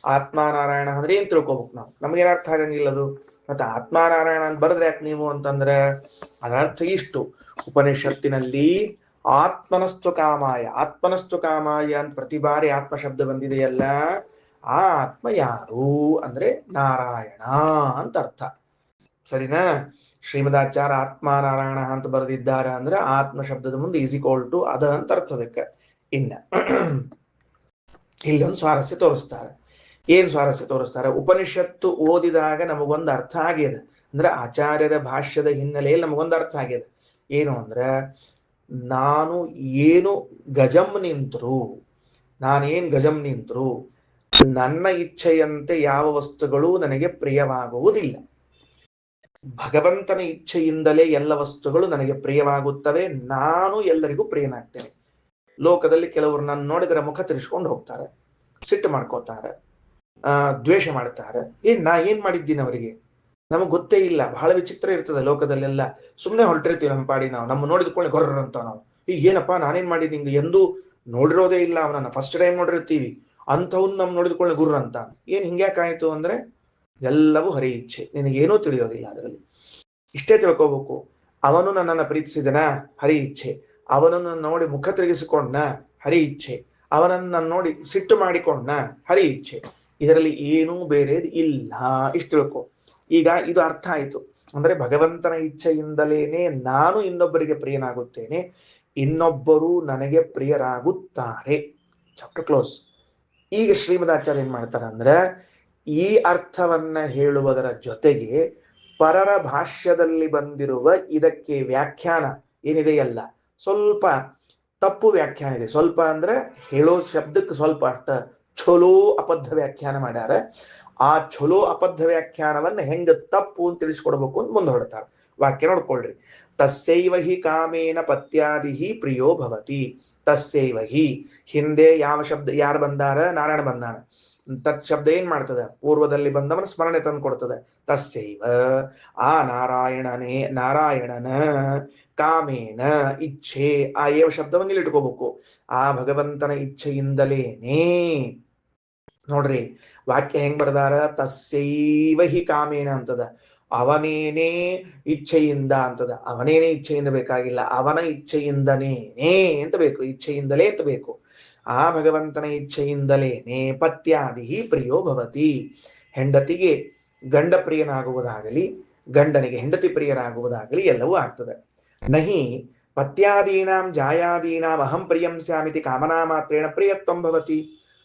ಆತ್ಮ ನಾರಾಯಣ ಅಂದ್ರೆ ಏನ್ ತಿಳ್ಕೊಬೇಕು ನಾವು? ನಮ್ಗೇನ್ ಅರ್ಥ ಆಗಂಗಿಲ್ಲ ಅದು. ಮತ್ತೆ ಆತ್ಮ ನಾರಾಯಣ ಅಂತ ಬರೆದ್ರೆ ಯಾಕೆ ನೀವು ಅಂತಂದ್ರೆ, ಅದರ್ಥ ಇಷ್ಟು. ಉಪನಿಷತ್ತಿನಲ್ಲಿ ಆತ್ಮನಸ್ತು ಕಾಮಾಯ, ಆತ್ಮನಸ್ತು ಕಾಮಾಯ ಅಂತ ಪ್ರತಿ ಬಾರಿ ಆತ್ಮ ಶಬ್ದ ಬಂದಿದೆಯಲ್ಲ, ಆ ಆತ್ಮ ಯಾರು ಅಂದ್ರೆ ನಾರಾಯಣ ಅಂತ ಅರ್ಥ. ಸರಿನಾ? ಶ್ರೀಮದಾಚಾರ್ಯ ಆತ್ಮ ನಾರಾಯಣ ಅಂತ ಬರೆದಿದ್ದಾರೆ ಅಂದ್ರೆ ಆತ್ಮ ಶಬ್ದದ ಮುಂದೆ ಈಸ್ ಈಕ್ವಲ್ ಟು ಅದ ಅಂತ ಅರ್ಥದಕ್ಕೆ. ಇನ್ನ ಇಲ್ಲೊಂದು ಸ್ವಾರಸ್ಯ ತೋರಿಸ್ತಾರೆ. ಏನ್ ಸ್ವಾರಸ್ಯ ತೋರಿಸ್ತಾರೆ? ಉಪನಿಷತ್ತು ಓದಿದಾಗ ನಮಗೊಂದು ಅರ್ಥ ಆಗ್ಯದ. ಅಂದ್ರೆ ಆಚಾರ್ಯರ ಭಾಷ್ಯದ ಹಿನ್ನೆಲೆಯಲ್ಲಿ ನಮಗೊಂದು ಅರ್ಥ ಆಗ್ಯದ. ಏನು ಅಂದ್ರೆ, ನಾನು ಏನು ಗಜಂ ನಿಂತರು, ನಾನೇನ್ ಗಜಂ ನಿಂತರು, ನನ್ನ ಇಚ್ಛೆಯಂತೆ ಯಾವ ವಸ್ತುಗಳು ನನಗೆ ಪ್ರಿಯವಾಗುವುದಿಲ್ಲ. ಭಗವಂತನ ಇಚ್ಛೆಯಿಂದಲೇ ಎಲ್ಲ ವಸ್ತುಗಳು ನನಗೆ ಪ್ರಿಯವಾಗುತ್ತವೆ. ನಾನು ಎಲ್ಲರಿಗೂ ಪ್ರಿಯನಾಗ್ತೇನೆ. ಲೋಕದಲ್ಲಿ ಕೆಲವರು ನನ್ನ ನೋಡಿದರೆ ಮುಖ ತಿರ್ಸ್ಕೊಂಡು ಹೋಗ್ತಾರೆ, ಸಿಟ್ಟು ಮಾಡ್ಕೋತಾರೆ, ದ್ವೇಷ ಮಾಡ್ತಾರೆ. ನಾ ಏನ್ ಮಾಡಿದ್ದೀನಿ ಅವರಿಗೆ? ನಮಗ್ ಗೊತ್ತೇ ಇಲ್ಲ. ಬಹಳ ವಿಚಿತ್ರ ಇರ್ತದೆ ಲೋಕದಲ್ಲೆಲ್ಲ. ಸುಮ್ಮನೆ ಹೊರಟಿರ್ತೀವಿ ನಮ್ಮ ಪಾಡಿ ನಾವು. ನಮ್ಮ ನೋಡಿದ್ಕೊಳ್ಳಿ ಗೊರ್ರ ಅಂತ ನಾವು. ಈಗ ಏನಪ್ಪಾ ನಾನೇನ್ ಮಾಡಿದ್ದೀನಿ? ಹಿಂಗೆ ಎಂದೂ ನೋಡಿರೋದೇ ಇಲ್ಲ ಅವನನ್ನ, ಫಸ್ಟ್ ಟೈಮ್ ನೋಡಿರ್ತೀವಿ. ಅಂಥವ್ನು ನಮ್ ನೋಡಿದ್ಕೊಳ್ಳಿ ಗುರ್ರ ಅಂತ. ಏನ್ ಹಿಂಗ್ಯಾಕಾಯ್ತು ಅಂದ್ರೆ, ಎಲ್ಲವೂ ಹರಿ ಇಚ್ಛೆ. ನಿನಗೇನೂ ತಿಳಿಯೋದಿಲ್ಲ ಅದರಲ್ಲಿ. ಇಷ್ಟೇ ತಿಳ್ಕೋಬೇಕು. ಅವನು ನನ್ನನ್ನು ಪ್ರೀತಿಸಿದನ, ಹರಿ ಇಚ್ಛೆ. ಅವನನ್ನು ನೋಡಿ ಮುಖ ತಿರುಗಿಸಿಕೊಂಡ, ಹರಿ ಇಚ್ಛೆ. ಅವನನ್ನ ನೋಡಿ ಸಿಟ್ಟು ಮಾಡಿಕೊಂಡ, ಹರಿ ಇಚ್ಛೆ. ಇದರಲ್ಲಿ ಏನೂ ಬೇರೆದು ಇಲ್ಲ. ಇಷ್ಟು ತಿಳ್ಕೊ. ಈಗ ಇದು ಅರ್ಥ ಆಯ್ತು. ಅಂದ್ರೆ ಭಗವಂತನ ಇಚ್ಛೆಯಿಂದಲೇನೆ ನಾನು ಇನ್ನೊಬ್ಬರಿಗೆ ಪ್ರಿಯನಾಗುತ್ತೇನೆ, ಇನ್ನೊಬ್ಬರು ನನಗೆ ಪ್ರಿಯರಾಗುತ್ತಾರೆ. Chapter close. ಈಗ ಶ್ರೀಮದಾಚಾರ್ಯ ಏನ್ ಮಾಡ್ತಾರೆ ಅಂದ್ರೆ, ಈ ಅರ್ಥವನ್ನ ಹೇಳುವುದರ ಜೊತೆಗೆ ಪರರ ಭಾಷ್ಯದಲ್ಲಿ ಬಂದಿರುವ ಇದಕ್ಕೆ ವ್ಯಾಖ್ಯಾನ ಏನಿದೆಯಲ್ಲ, ಸ್ವಲ್ಪ ತಪ್ಪು ವ್ಯಾಖ್ಯಾನ ಇದೆ. ಸ್ವಲ್ಪ ಅಂದ್ರೆ ಹೇಳೋ ಶಬ್ದಕ್ಕೆ ಸ್ವಲ್ಪ ಅಷ್ಟ ಚಲೋ ಅಬದ್ಧ ವ್ಯಾಖ್ಯಾನ ಮಾಡ್ಯಾರ. ಆ ಚಲೋ ಅಬದ್ಧ ವ್ಯಾಖ್ಯಾನವನ್ನ ಹೆಂಗ ತಪ್ಪು ಅಂತ ತಿಳಿಸ್ಕೊಡ್ಬೇಕು ಅಂತ ಮುಂದೆ ಹೊಡ್ತಾರೆ. ವಾಕ್ಯ ನೋಡ್ಕೊಳ್ರಿ. ತಸ್ಯೈವ ಹಿ ಕಾಮೇನ ಪತ್ಯಾದಿಹಿ ಪ್ರಿಯೋ ಭವತಿ. ತಸ್ಯೈವ ಹಿ, ಹಿಂದೆ ಯಾವ ಶಬ್ದ ಯಾರು ಬಂದಾರ? ನಾರಾಯಣ ಬಂದಾನ. ತತ್ ಶಬ್ದ ಏನ್ ಮಾಡ್ತದ? ಪೂರ್ವದಲ್ಲಿ ಬಂದವನ ಸ್ಮರಣೆ ತಂದು ಕೊಡ್ತದೆ. ತಸ್ಯೈವ, ಆ ನಾರಾಯಣನ ಕಾಮೇನ ಇಚ್ಛೆ, ಆ ಏವ ಶಬ್ದವನ್ನು ಇಲ್ಲಿ ಇಟ್ಕೋಬೇಕು. ಆ ಭಗವಂತನ ಇಚ್ಛೆಯಿಂದಲೇನೇ. ನೋಡ್ರಿ ವಾಕ್ಯ ಹೆಂಗ್ ಬರ್ದಾರ? ತಸ್ಯೈವ ಹಿ ಕಾಮೇನ ಅಂತದ. ಅವನೇನೇ ಇಚ್ಛೆಯಿಂದ ಅಂತದ. ಅವನೇನೇ ಇಚ್ಛೆಯಿಂದ ಬೇಕಾಗಿಲ್ಲ, ಅವನ ಇಚ್ಛೆಯಿಂದನೇನೇ ಅಂತ ಬೇಕು. ಇಚ್ಛೆಯಿಂದಲೇ ಅಂತ ಬೇಕು. ಆ ಭಗವಂತನ ಇಚ್ಛೆಯಿಂದಲೇನೆ ಪತ್ಯಾದಿ ಪ್ರಿಯೋ ಭವತಿ. ಹೆಂಡತಿಗೆ ಗಂಡ ಪ್ರಿಯನಾಗುವುದಾಗಲಿ, ಗಂಡನಿಗೆ ಹೆಂಡತಿ ಪ್ರಿಯರಾಗುವುದಾಗಲಿ ಎಲ್ಲವೂ ಆಗ್ತದೆ. ನಹಿ ಪತ್ಯಾದೀನಾಂ ಜಾಯಾದೀನಾಂ ಅಹಂ ಪ್ರಿಯಂ ಸ್ಯಾಮಿತಿ ಕಾಮನಾ ಮಾತ್ರೇಣ ಪ್ರಿಯತ್ವಂ ಭವತಿ.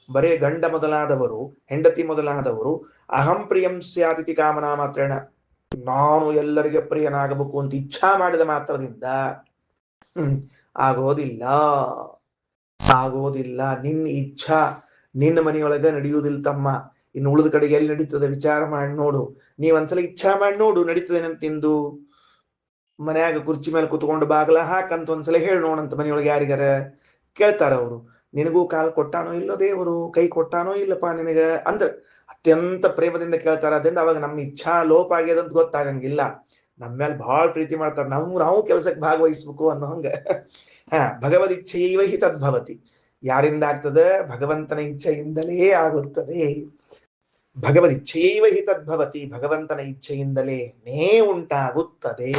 ಬರೇ ಗಂಡ ಮೊದಲಾದವರು, ಹೆಂಡತಿ ಮೊದಲಾದವರು ಅಹಂ ಪ್ರಿಯಂ ಸ್ಯಾತಿತಿ ಕಾಮನಾ ಮಾತ್ರೇಣ, ನಾನು ಎಲ್ಲರಿಗೆ ಪ್ರಿಯನಾಗಬೇಕು ಅಂತ ಇಚ್ಛಾ ಮಾಡಿದ ಮಾತ್ರದಿಂದ ಆಗೋದಿಲ್ಲ. ಆಗೋದಿಲ್ಲ. ನಿನ್ನ ಇಚ್ಛಾ ನಿನ್ನ ಮನೆಯೊಳಗ ನಡೆಯುವುದಿಲ್ಲ ತಮ್ಮ. ಇನ್ನು ಉಳಿದ ಕಡೆಗೆ ಎಲ್ಲಿ ನಡೀತದೆ ವಿಚಾರ ಮಾಡಿ ನೋಡು. ನೀವಂದ್ಸಲ ಇಚ್ಛಾ ಮಾಡಿ ನೋಡು, ನಡೀತದೇನಂತಿಂದು. ಮನ್ಯಾಗ ಕುರ್ಚಿ ಮೇಲೆ ಕುತ್ಕೊಂಡು ಬಾಗಲ ಹಾಕಂತ ಒಂದ್ಸಲ ಹೇಳಿ ನೋಡಂತ ಮನೆಯೊಳಗೆ ಯಾರಿಗಾರ ಕೇಳ್ತಾರ ಅವರು. ನಿನಗೂ ಕಾಲ್ ಕೊಟ್ಟಾನೋ ಇಲ್ಲೋ ದೇವರು, ಕೈ ಕೊಟ್ಟಾನೋ ಇಲ್ಲಪ್ಪ ನಿನಗ ಅಂದ್ರೆ ಅತ್ಯಂತ ಪ್ರೇಮದಿಂದ ಕೇಳ್ತಾರ. ಅದರಿಂದ ಅವಾಗ ನಮ್ಮ ಇಚ್ಛಾ ಲೋಪ ಆಗ್ಯದಂತ ಗೊತ್ತಾಗಂಗಿಲ್ಲ. ನಮ್ಮ ಮೇಲೆ ಬಹಳ ಪ್ರೀತಿ ಮಾಡ್ತಾರೆ, ನಾವು ಕೆಲಸಕ್ಕೆ ಭಾಗವಹಿಸ್ಬೇಕು ಅನ್ನೋ ಹಂಗ. ಭಗವದ್ ಇಚ್ಛೆಯೈವ ಹಿ ತದ್ಭವತಿ. ಯಾರಿಂದ ಆಗ್ತದೆ? ಭಗವಂತನ ಇಚ್ಛೆಯಿಂದಲೇ ಆಗುತ್ತದೆ. ಭಗವದ್ ಇಚ್ಛೆಯೈವ ಹಿ ತದ್ಭವತಿ. ಭಗವಂತನ ಇಚ್ಛೆಯಿಂದಲೇನೇ ಉಂಟಾಗುತ್ತದೆ.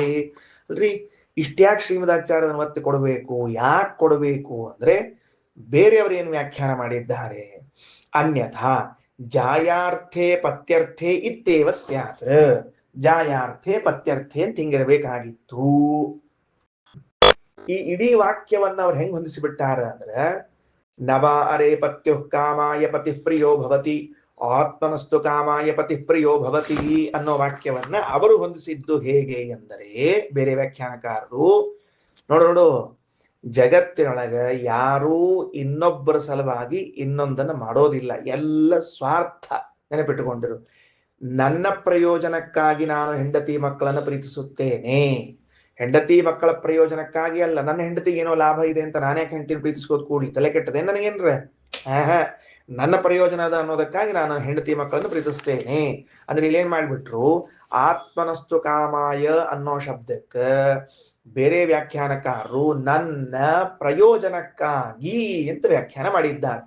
ಅಲ್ರಿ, ಇಷ್ಟ್ಯಾಕೆ ಶ್ರೀಮದಾಚಾರ್ಯರನ್ನು ಒತ್ತಿ ಕೊಡಬೇಕು? ಯಾಕೆ ಕೊಡಬೇಕು ಅಂದ್ರೆ ಬೇರೆಯವರು ಏನು ವ್ಯಾಖ್ಯಾನ ಮಾಡಿದ್ದಾರೆ. ಅನ್ಯಥಾ ಜಾಯಾರ್ಥೆ ಪತ್ಯರ್ಥೆ ಇತ್ತೇವ ಸ್ಯಾತ್. ಜಾಯಾರ್ಥೆ ಪತ್ಯರ್ಥೆ ಅಂತ ಹಿಂಗಿರಬೇಕಾಗಿತ್ತು. ಈ ಇಡೀ ವಾಕ್ಯವನ್ನ ಅವ್ರು ಹೆಂಗ್ ಹೊಂದಿಸಿಬಿಟ್ಟಾರ ಅಂದ್ರ, ನವ ಅರೆ ಪತ್ಯು ಕಾಮಾಯ ಪತಿ ಪ್ರಿಯೋ ಭವತಿ, ಆತ್ಮನಸ್ತು ಕಾಮಾಯ ಪತಿ ಪ್ರಿಯೋ ಭವತಿ ಅನ್ನೋ ವಾಕ್ಯವನ್ನ ಅವರು ಹೊಂದಿಸಿದ್ದು ಹೇಗೆ ಎಂದರೆ, ಬೇರೆ ವ್ಯಾಖ್ಯಾನಕಾರರು ನೋಡು, ಜಗತ್ತಿನೊಳಗ ಯಾರೂ ಇನ್ನೊಬ್ಬರ ಸಲುವಾಗಿ ಇನ್ನೊಂದನ್ನು ಮಾಡೋದಿಲ್ಲ. ಎಲ್ಲ ಸ್ವಾರ್ಥ. ನೆನಪಿಟ್ಟುಕೊಂಡಿರು. ನನ್ನ ಪ್ರಯೋಜನಕ್ಕಾಗಿ ನಾನು ಹೆಂಡತಿ ಮಕ್ಕಳನ್ನು ಪ್ರೀತಿಸುತ್ತೇನೆ. ಹೆಂಡತಿ ಮಕ್ಕಳ ಪ್ರಯೋಜನಕ್ಕಾಗಿ ಅಲ್ಲ. ನನ್ನ ಹೆಂಡತಿಗೆ ಏನೋ ಲಾಭ ಇದೆ ಅಂತ ನಾನ್ಯಾಕೆ ಹೆಂಡತಿನ ಪ್ರೀತಿಸ್ಕೋದ್ ಕೂಡ್ಲಿ, ತಲೆ ಕೆಟ್ಟದೆ ನನಗೇನ್ರ? ನನ್ನ ಪ್ರಯೋಜನ ಅದ ಅನ್ನೋದಕ್ಕಾಗಿ ನಾನು ಹೆಂಡತಿ ಮಕ್ಕಳನ್ನು ಪ್ರೀತಿಸ್ತೇನೆ ಅಂದ್ರೆ ಇಲ್ಲೇನ್ ಮಾಡ್ಬಿಟ್ರು, ಆತ್ಮನಸ್ತು ಕಾಮಾಯ ಅನ್ನೋ ಶಬ್ದಕ್ಕ ಬೇರೆ ವ್ಯಾಖ್ಯಾನಕಾರರು ನನ್ನ ಪ್ರಯೋಜನಕ್ಕಾಗಿ ಅಂತ ವ್ಯಾಖ್ಯಾನ ಮಾಡಿದ್ದಾರೆ.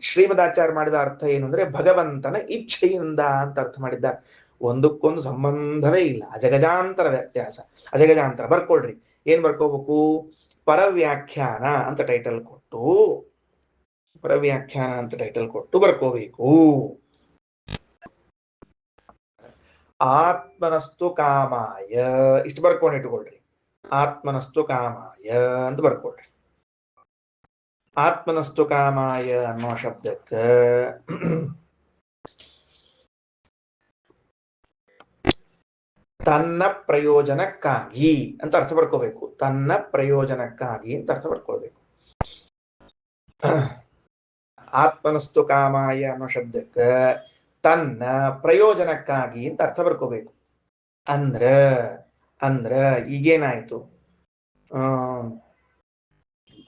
ಶ್ರೀಮದಾಚಾರ್ಯ ಮಾಡಿದ ಅರ್ಥ ಏನು ಅಂದ್ರೆ ಭಗವಂತನ ಇಚ್ಛೆಯಿಂದ ಅಂತ ಅರ್ಥ ಮಾಡಿದ್ದಾರೆ. ಒಂದಕ್ಕೊಂದು ಸಂಬಂಧವೇ ಇಲ್ಲ. ಅಜಗಜಾಂತರ ವ್ಯತ್ಯಾಸ. ಅಜಗಜಾಂತರ ಬರ್ಕೊಳ್ರಿ. ಏನ್ ಬರ್ಕೋಬೇಕು? ಪರವ್ಯಾಖ್ಯಾನ ಅಂತ ಟೈಟಲ್ ಕೊಟ್ಟು, ಪರವ್ಯಾಖ್ಯಾನ ಅಂತ ಟೈಟಲ್ ಕೊಟ್ಟು ಬರ್ಕೋಬೇಕು. ಆತ್ಮನಸ್ತು ಕಾಮಾಯ ಇಷ್ಟು ಬರ್ಕೊಂಡಿಟ್ಕೊಳ್ರಿ. ಆತ್ಮನಸ್ತು ಕಾಮಾಯ ಅಂತ ಬರ್ಕೊಳ್ರಿ. ಆತ್ಮನಸ್ತು ಕಾಮಾಯ ಅನ್ನೋ ಶಬ್ದಕ್ಕ ತನ್ನ ಪ್ರಯೋಜನಕ್ಕಾಗಿ ಅಂತ ಅರ್ಥ ಬರ್ಕೋಬೇಕು. ತನ್ನ ಪ್ರಯೋಜನಕ್ಕಾಗಿ ಅಂತ ಅರ್ಥ ಬರ್ಕೊಳ್ಬೇಕು. ಆತ್ಮನಸ್ತು ಕಾಮಾಯ ಅನ್ನೋ ಶಬ್ದಕ್ಕ ತನ್ನ ಪ್ರಯೋಜನಕ್ಕಾಗಿ ಅಂತ ಅರ್ಥ ಬರ್ಕೋಬೇಕು. ಅಂದ್ರ ಈಗೇನಾಯ್ತು?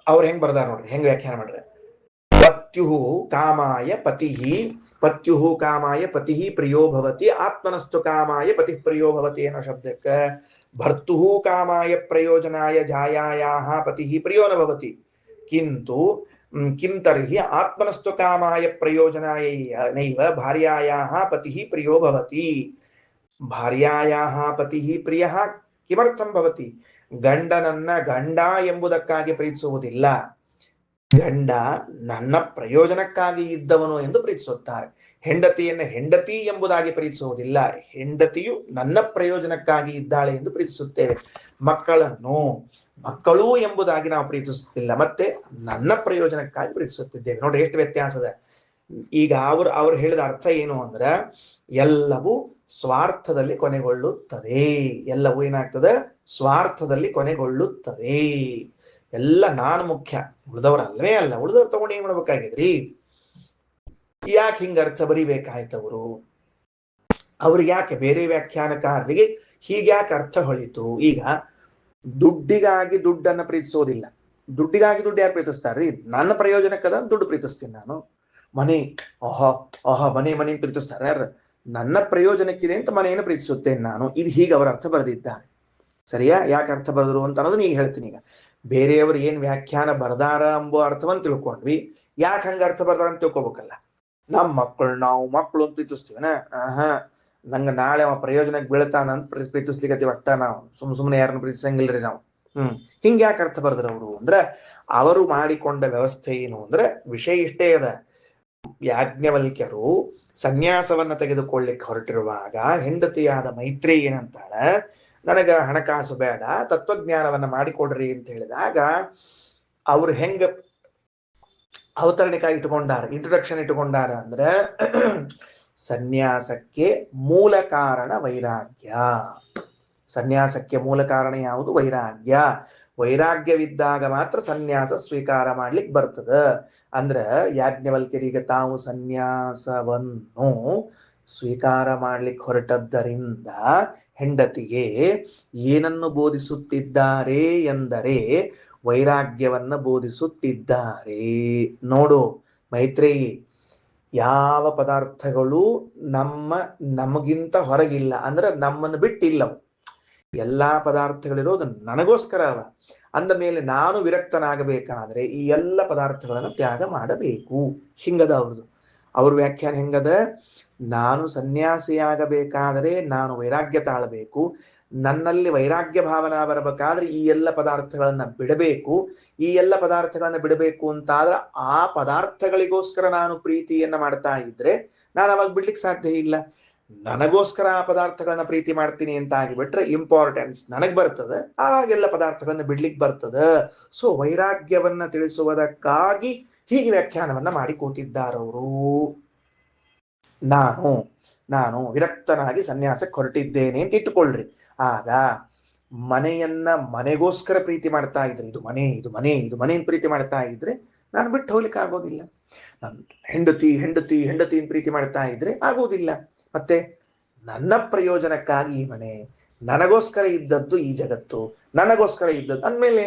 ಅವ್ರು ಹೆಂಗ್ ಬರ್ದಾರ ನೋಡ್ರಿ, ಹೆಂಗ್ ವ್ಯಾಖ್ಯಾನ ಮಾಡ್ರೆ. ಪತ್ಯು ಕಾಮಾಯ ಪತಿ ಪ್ರಿಯೋ ಭವತಿ, ಆತ್ಮನಸ್ತು ಕಾಮಾಯ ಪತಿ ಪ್ರಿಯೋ ಭವತಿ ಅನ್ನೋ ಶಬ್ದಕ್ಕ ಭರ್ತು ಕಾಮಾಯ ಪ್ರಯೋಜನಾಯ ಜಾಯಾಯಾಹ ಪತಿ ಪ್ರಿಯೋ ನ ಭವತಿ, ಕಿಂ ತರ್ಹಿ ಆತ್ಮನಸ್ತು ಕಾಮಾಯ ಪ್ರಯೋಜನಾಯ ನೈವ ಭಾರ್ಯಾಯಾಹ ಪತಿ ಪ್ರಿಯೋ ಭವತಿ. ಭಾರ್ಯಾಯಾಹ ಪತಿ ಪ್ರಿಯ ಕಿಮರ್ಥಂ ಭವತಿ? ಗಂಡನನ್ನ ಗಂಡ ಎಂಬುದಕ್ಕಾಗಿ ಪ್ರೀತಿಸುವುದಿಲ್ಲ. ಗಂಡ ನನ್ನ ಪ್ರಯೋಜನಕ್ಕಾಗಿ ಇದ್ದವನು ಎಂದು ಪ್ರೀತಿಸುತ್ತಾರೆ. ಹೆಂಡತಿಯನ್ನ ಹೆಂಡತಿ ಎಂಬುದಾಗಿ ಪ್ರೀತಿಸುವುದಿಲ್ಲ. ಹೆಂಡತಿಯು ನನ್ನ ಪ್ರಯೋಜನಕ್ಕಾಗಿ ಇದ್ದಾಳೆ ಎಂದು ಪ್ರೀತಿಸುತ್ತೇವೆ. ಮಕ್ಕಳನ್ನು ಮಕ್ಕಳು ಎಂಬುದಾಗಿ ನಾವು ಪ್ರೀತಿಸುತ್ತಿಲ್ಲ, ಮತ್ತೆ ನನ್ನ ಪ್ರಯೋಜನಕ್ಕಾಗಿ ಪ್ರೀತಿಸುತ್ತಿದ್ದೇವೆ. ನೋಡ್ರಿ ಎಷ್ಟು ವ್ಯತ್ಯಾಸದ. ಈಗ ಅವ್ರು ಹೇಳಿದ ಅರ್ಥ ಏನು ಅಂದ್ರ, ಎಲ್ಲವೂ ಸ್ವಾರ್ಥದಲ್ಲಿ ಕೊನೆಗೊಳ್ಳುತ್ತದೆ. ಎಲ್ಲವೂ ಏನಾಗ್ತದೆ? ಸ್ವಾರ್ಥದಲ್ಲಿ ಕೊನೆಗೊಳ್ಳುತ್ತದೆ. ಎಲ್ಲ ನಾನು ಮುಖ್ಯ, ಉಳಿದವ್ರ ಅಲ್ವೇ ಅಲ್ಲ. ಉಳಿದವ್ರು ತಗೊಂಡು ಏನ್ ಮಾಡ್ಬೇಕಾಗಿದ್ರಿ? ಯಾಕೆ ಹಿಂಗ ಅರ್ಥ ಬರಿಬೇಕಾಯ್ತವರು? ಅವ್ರಿಗೆ ಯಾಕೆ ಬೇರೆ ವ್ಯಾಖ್ಯಾನಕಾರರಿಗೆ ಹೀಗ್ಯಾಕೆ ಅರ್ಥ ಹೊಳಿತು? ಈಗ ದುಡ್ಡಿಗಾಗಿ ದುಡ್ಡನ್ನ ಪ್ರೀತಿಸೋದಿಲ್ಲ. ದುಡ್ಡಿಗಾಗಿ ದುಡ್ಡು ಯಾರು ಪ್ರೀತಿಸ್ತಾರ್ರಿ? ನನ್ನ ಪ್ರಯೋಜನಕ್ಕದ ದುಡ್ಡು ಪ್ರೀತಿಸ್ತೀನಿ ನಾನು. ಮನೆ ಮನೆ ಪ್ರೀತಿಸ್ತಾರೆ ಯಾರು? ನನ್ನ ಪ್ರಯೋಜನಕ್ಕಿದೆ ಅಂತ ಮನೆಯನ್ನು ಪ್ರೀತಿಸುತ್ತೇನೆ ನಾನು. ಇದು ಹೀಗೆ ಅವರ ಅರ್ಥ ಬರೆದಿದ್ದಾರೆ. ಸರಿಯಾ? ಯಾಕೆ ಅರ್ಥ ಬರೆದ್ರು ಅಂತ ಅನ್ನೋದನ್ನ ಈಗ ಹೇಳ್ತೀನಿ. ಈಗ ಬೇರೆಯವರು ಏನ್ ವ್ಯಾಖ್ಯಾನ ಬರ್ದಾರ ಎಂಬೋ ಅರ್ಥವನ್ನು ತಿಳ್ಕೊಂಡ್ವಿ. ಯಾಕೆ ಹಂಗ ಅರ್ಥ ಬರ್ದಾರ ಅಂತ ತಿಳ್ಕೊಬೇಕಲ್ಲ. ನಾವು ಮಕ್ಕಳು ಅಂತ ಪ್ರೀತಿಸ್ತೀವನ? ನಂಗೆ ನಾಳೆ ಅವ ಪ್ರಯೋಜನಕ್ಕೆ ಬೀಳ್ತಾನ ಅಂತ ಪ್ರೀತಿಸ್ಲಿಕ್ಕೆ ಒಟ್ಟ ನಾವು ಸುಮ್ಮನೆ ಯಾರನ್ನ ಪ್ರೀತಿಸಂಗಿಲ್ರಿ ನಾವು. ಹಿಂಗೆ ಯಾಕೆ ಅರ್ಥ ಬರ್ದ್ರ ಅವರು ಅಂದ್ರೆ ಅವರು ಮಾಡಿಕೊಂಡ ವ್ಯವಸ್ಥೆ ಏನು ಅಂದ್ರೆ ವಿಷಯ ಇಷ್ಟೇ ಅದ. ಯಾಜ್ಞವಲ್ಕ್ಯರು ಸನ್ಯಾಸವನ್ನ ತೆಗೆದುಕೊಳ್ಳಿಕ್ಕೆ ಹೊರಟಿರುವಾಗ ಹೆಂಡತಿಯಾದ ಮೈತ್ರಿ ಏನಂತಾಳ, ನನಗ ಹಣಕಾಸು ಬೇಡ, ತತ್ವಜ್ಞಾನವನ್ನ ಮಾಡಿಕೊಡ್ರಿ ಅಂತ ಹೇಳಿದಾಗ ಅವ್ರು ಹೆಂಗ ಅವತರಣಿಕ ಇಟ್ಟುಕೊಂಡಾರ, ಇಂಟ್ರೊಡಕ್ಷನ್ ಇಟ್ಟುಕೊಂಡಾರ ಅಂದ್ರೆ ಸನ್ಯಾಸಕ್ಕೆ ಮೂಲ ಕಾರಣ ವೈರಾಗ್ಯ. ಸನ್ಯಾಸಕ್ಕೆ ಮೂಲ ಕಾರಣ ಯಾವುದು? ವೈರಾಗ್ಯ. ವೈರಾಗ್ಯವಿದ್ದಾಗ ಮಾತ್ರ ಸನ್ಯಾಸ ಸ್ವೀಕಾರ ಮಾಡ್ಲಿಕ್ಕೆ ಬರ್ತದ. ಅಂದ್ರ ಯಾಜ್ಞವಲ್ಕ್ಯರಿಗೆ ತಾವು ಸನ್ಯಾಸವನ್ನು ಸ್ವೀಕಾರ ಮಾಡ್ಲಿಕ್ಕೆ ಹೊರಟದ್ದರಿಂದ ಹೆಂಡತಿಗೆ ಏನನ್ನು ಬೋಧಿಸುತ್ತಿದ್ದಾರೆ ಎಂದರೆ ವೈರಾಗ್ಯವನ್ನ ಬೋಧಿಸುತ್ತಿದ್ದಾರೆ. ನೋಡು ಮೈತ್ರೇಯಿ, ಯಾವ ಪದಾರ್ಥಗಳು ನಮಗಿಂತ ಹೊರಗಿಲ್ಲ ಅಂದ್ರೆ ನಮ್ಮನ್ನು ಬಿಟ್ಟಿಲ್ಲವು. ಎಲ್ಲಾ ಪದಾರ್ಥಗಳಿರೋದು ನನಗೋಸ್ಕರ ಅವ. ಅಂದ ಮೇಲೆ ನಾನು ವಿರಕ್ತನಾಗಬೇಕಾದ್ರೆ ಈ ಎಲ್ಲ ಪದಾರ್ಥಗಳನ್ನು ತ್ಯಾಗ ಮಾಡಬೇಕು. ಹಿಂಗದ ಅವ್ರ ವ್ಯಾಖ್ಯಾನ ಹೆಂಗದ? ನಾನು ಸನ್ಯಾಸಿಯಾಗಬೇಕಾದರೆ ನಾನು ವೈರಾಗ್ಯ ತಾಳಬೇಕು, ನನ್ನಲ್ಲಿ ವೈರಾಗ್ಯ ಭಾವನಾ ಬರಬೇಕಾದ್ರೆ ಈ ಎಲ್ಲ ಪದಾರ್ಥಗಳನ್ನ ಬಿಡಬೇಕು. ಈ ಎಲ್ಲ ಪದಾರ್ಥಗಳನ್ನ ಬಿಡಬೇಕು ಅಂತಾದ್ರೆ ಆ ಪದಾರ್ಥಗಳಿಗೋಸ್ಕರ ನಾನು ಪ್ರೀತಿಯನ್ನ ಮಾಡ್ತಾ ಇದ್ರೆ ನಾನು ಅವಾಗ ಬಿಡ್ಲಿಕ್ಕೆ ಸಾಧ್ಯ ಇಲ್ಲ. ನನಗೋಸ್ಕರ ಆ ಪದಾರ್ಥಗಳನ್ನ ಪ್ರೀತಿ ಮಾಡ್ತೀನಿ ಅಂತ ಆಗಿಬಿಟ್ರೆ ಇಂಪಾರ್ಟೆನ್ಸ್ ನನಗ್ ಬರ್ತದೆ, ಆವಾಗೆಲ್ಲ ಪದಾರ್ಥಗಳನ್ನ ಬಿಡ್ಲಿಕ್ಕೆ ಬರ್ತದ. ಸೊ ವೈರಾಗ್ಯವನ್ನ ತಿಳಿಸುವುದಕ್ಕಾಗಿ ಹೀಗೆ ವ್ಯಾಖ್ಯಾನವನ್ನ ಮಾಡಿ ಕೂತಿದ್ದಾರವರು. ನಾನು ವಿರಕ್ತನಾಗಿ ಸನ್ಯಾಸಕ್ಕೆ ಹೊರಟಿದ್ದೇನೆ ಅಂತ ಇಟ್ಟುಕೊಳ್ಳ್ರಿ. ಆಗ ಮನೆಯನ್ನ ಮನೆಗೋಸ್ಕರ ಪ್ರೀತಿ ಮಾಡ್ತಾ ಇದ್ರೆ, ಇದು ಮನೆ ಇದು ಮನೆ ಇದು ಮನೆ ಅಂತ ಪ್ರೀತಿ ಮಾಡ್ತಾ ಇದ್ರೆ ನಾನು ಬಿಟ್ಟು ಹೋಗ್ಲಿಕ್ಕೆ ಆಗೋದಿಲ್ಲ. ನಾನು ಹೆಂಡತಿ ಪ್ರೀತಿ ಮಾಡ್ತಾ ಇದ್ರೆ ಆಗೋದಿಲ್ಲ. ಮತ್ತೆ ನನ್ನ ಪ್ರಯೋಜನಕ್ಕಾಗಿ ಈ ಮನೆ, ನನಗೋಸ್ಕರ ಇದ್ದದ್ದು ಈ ಜಗತ್ತು, ನನಗೋಸ್ಕರ ಇದ್ದದ್ದು ಅಂದ್ಮೇಲೆ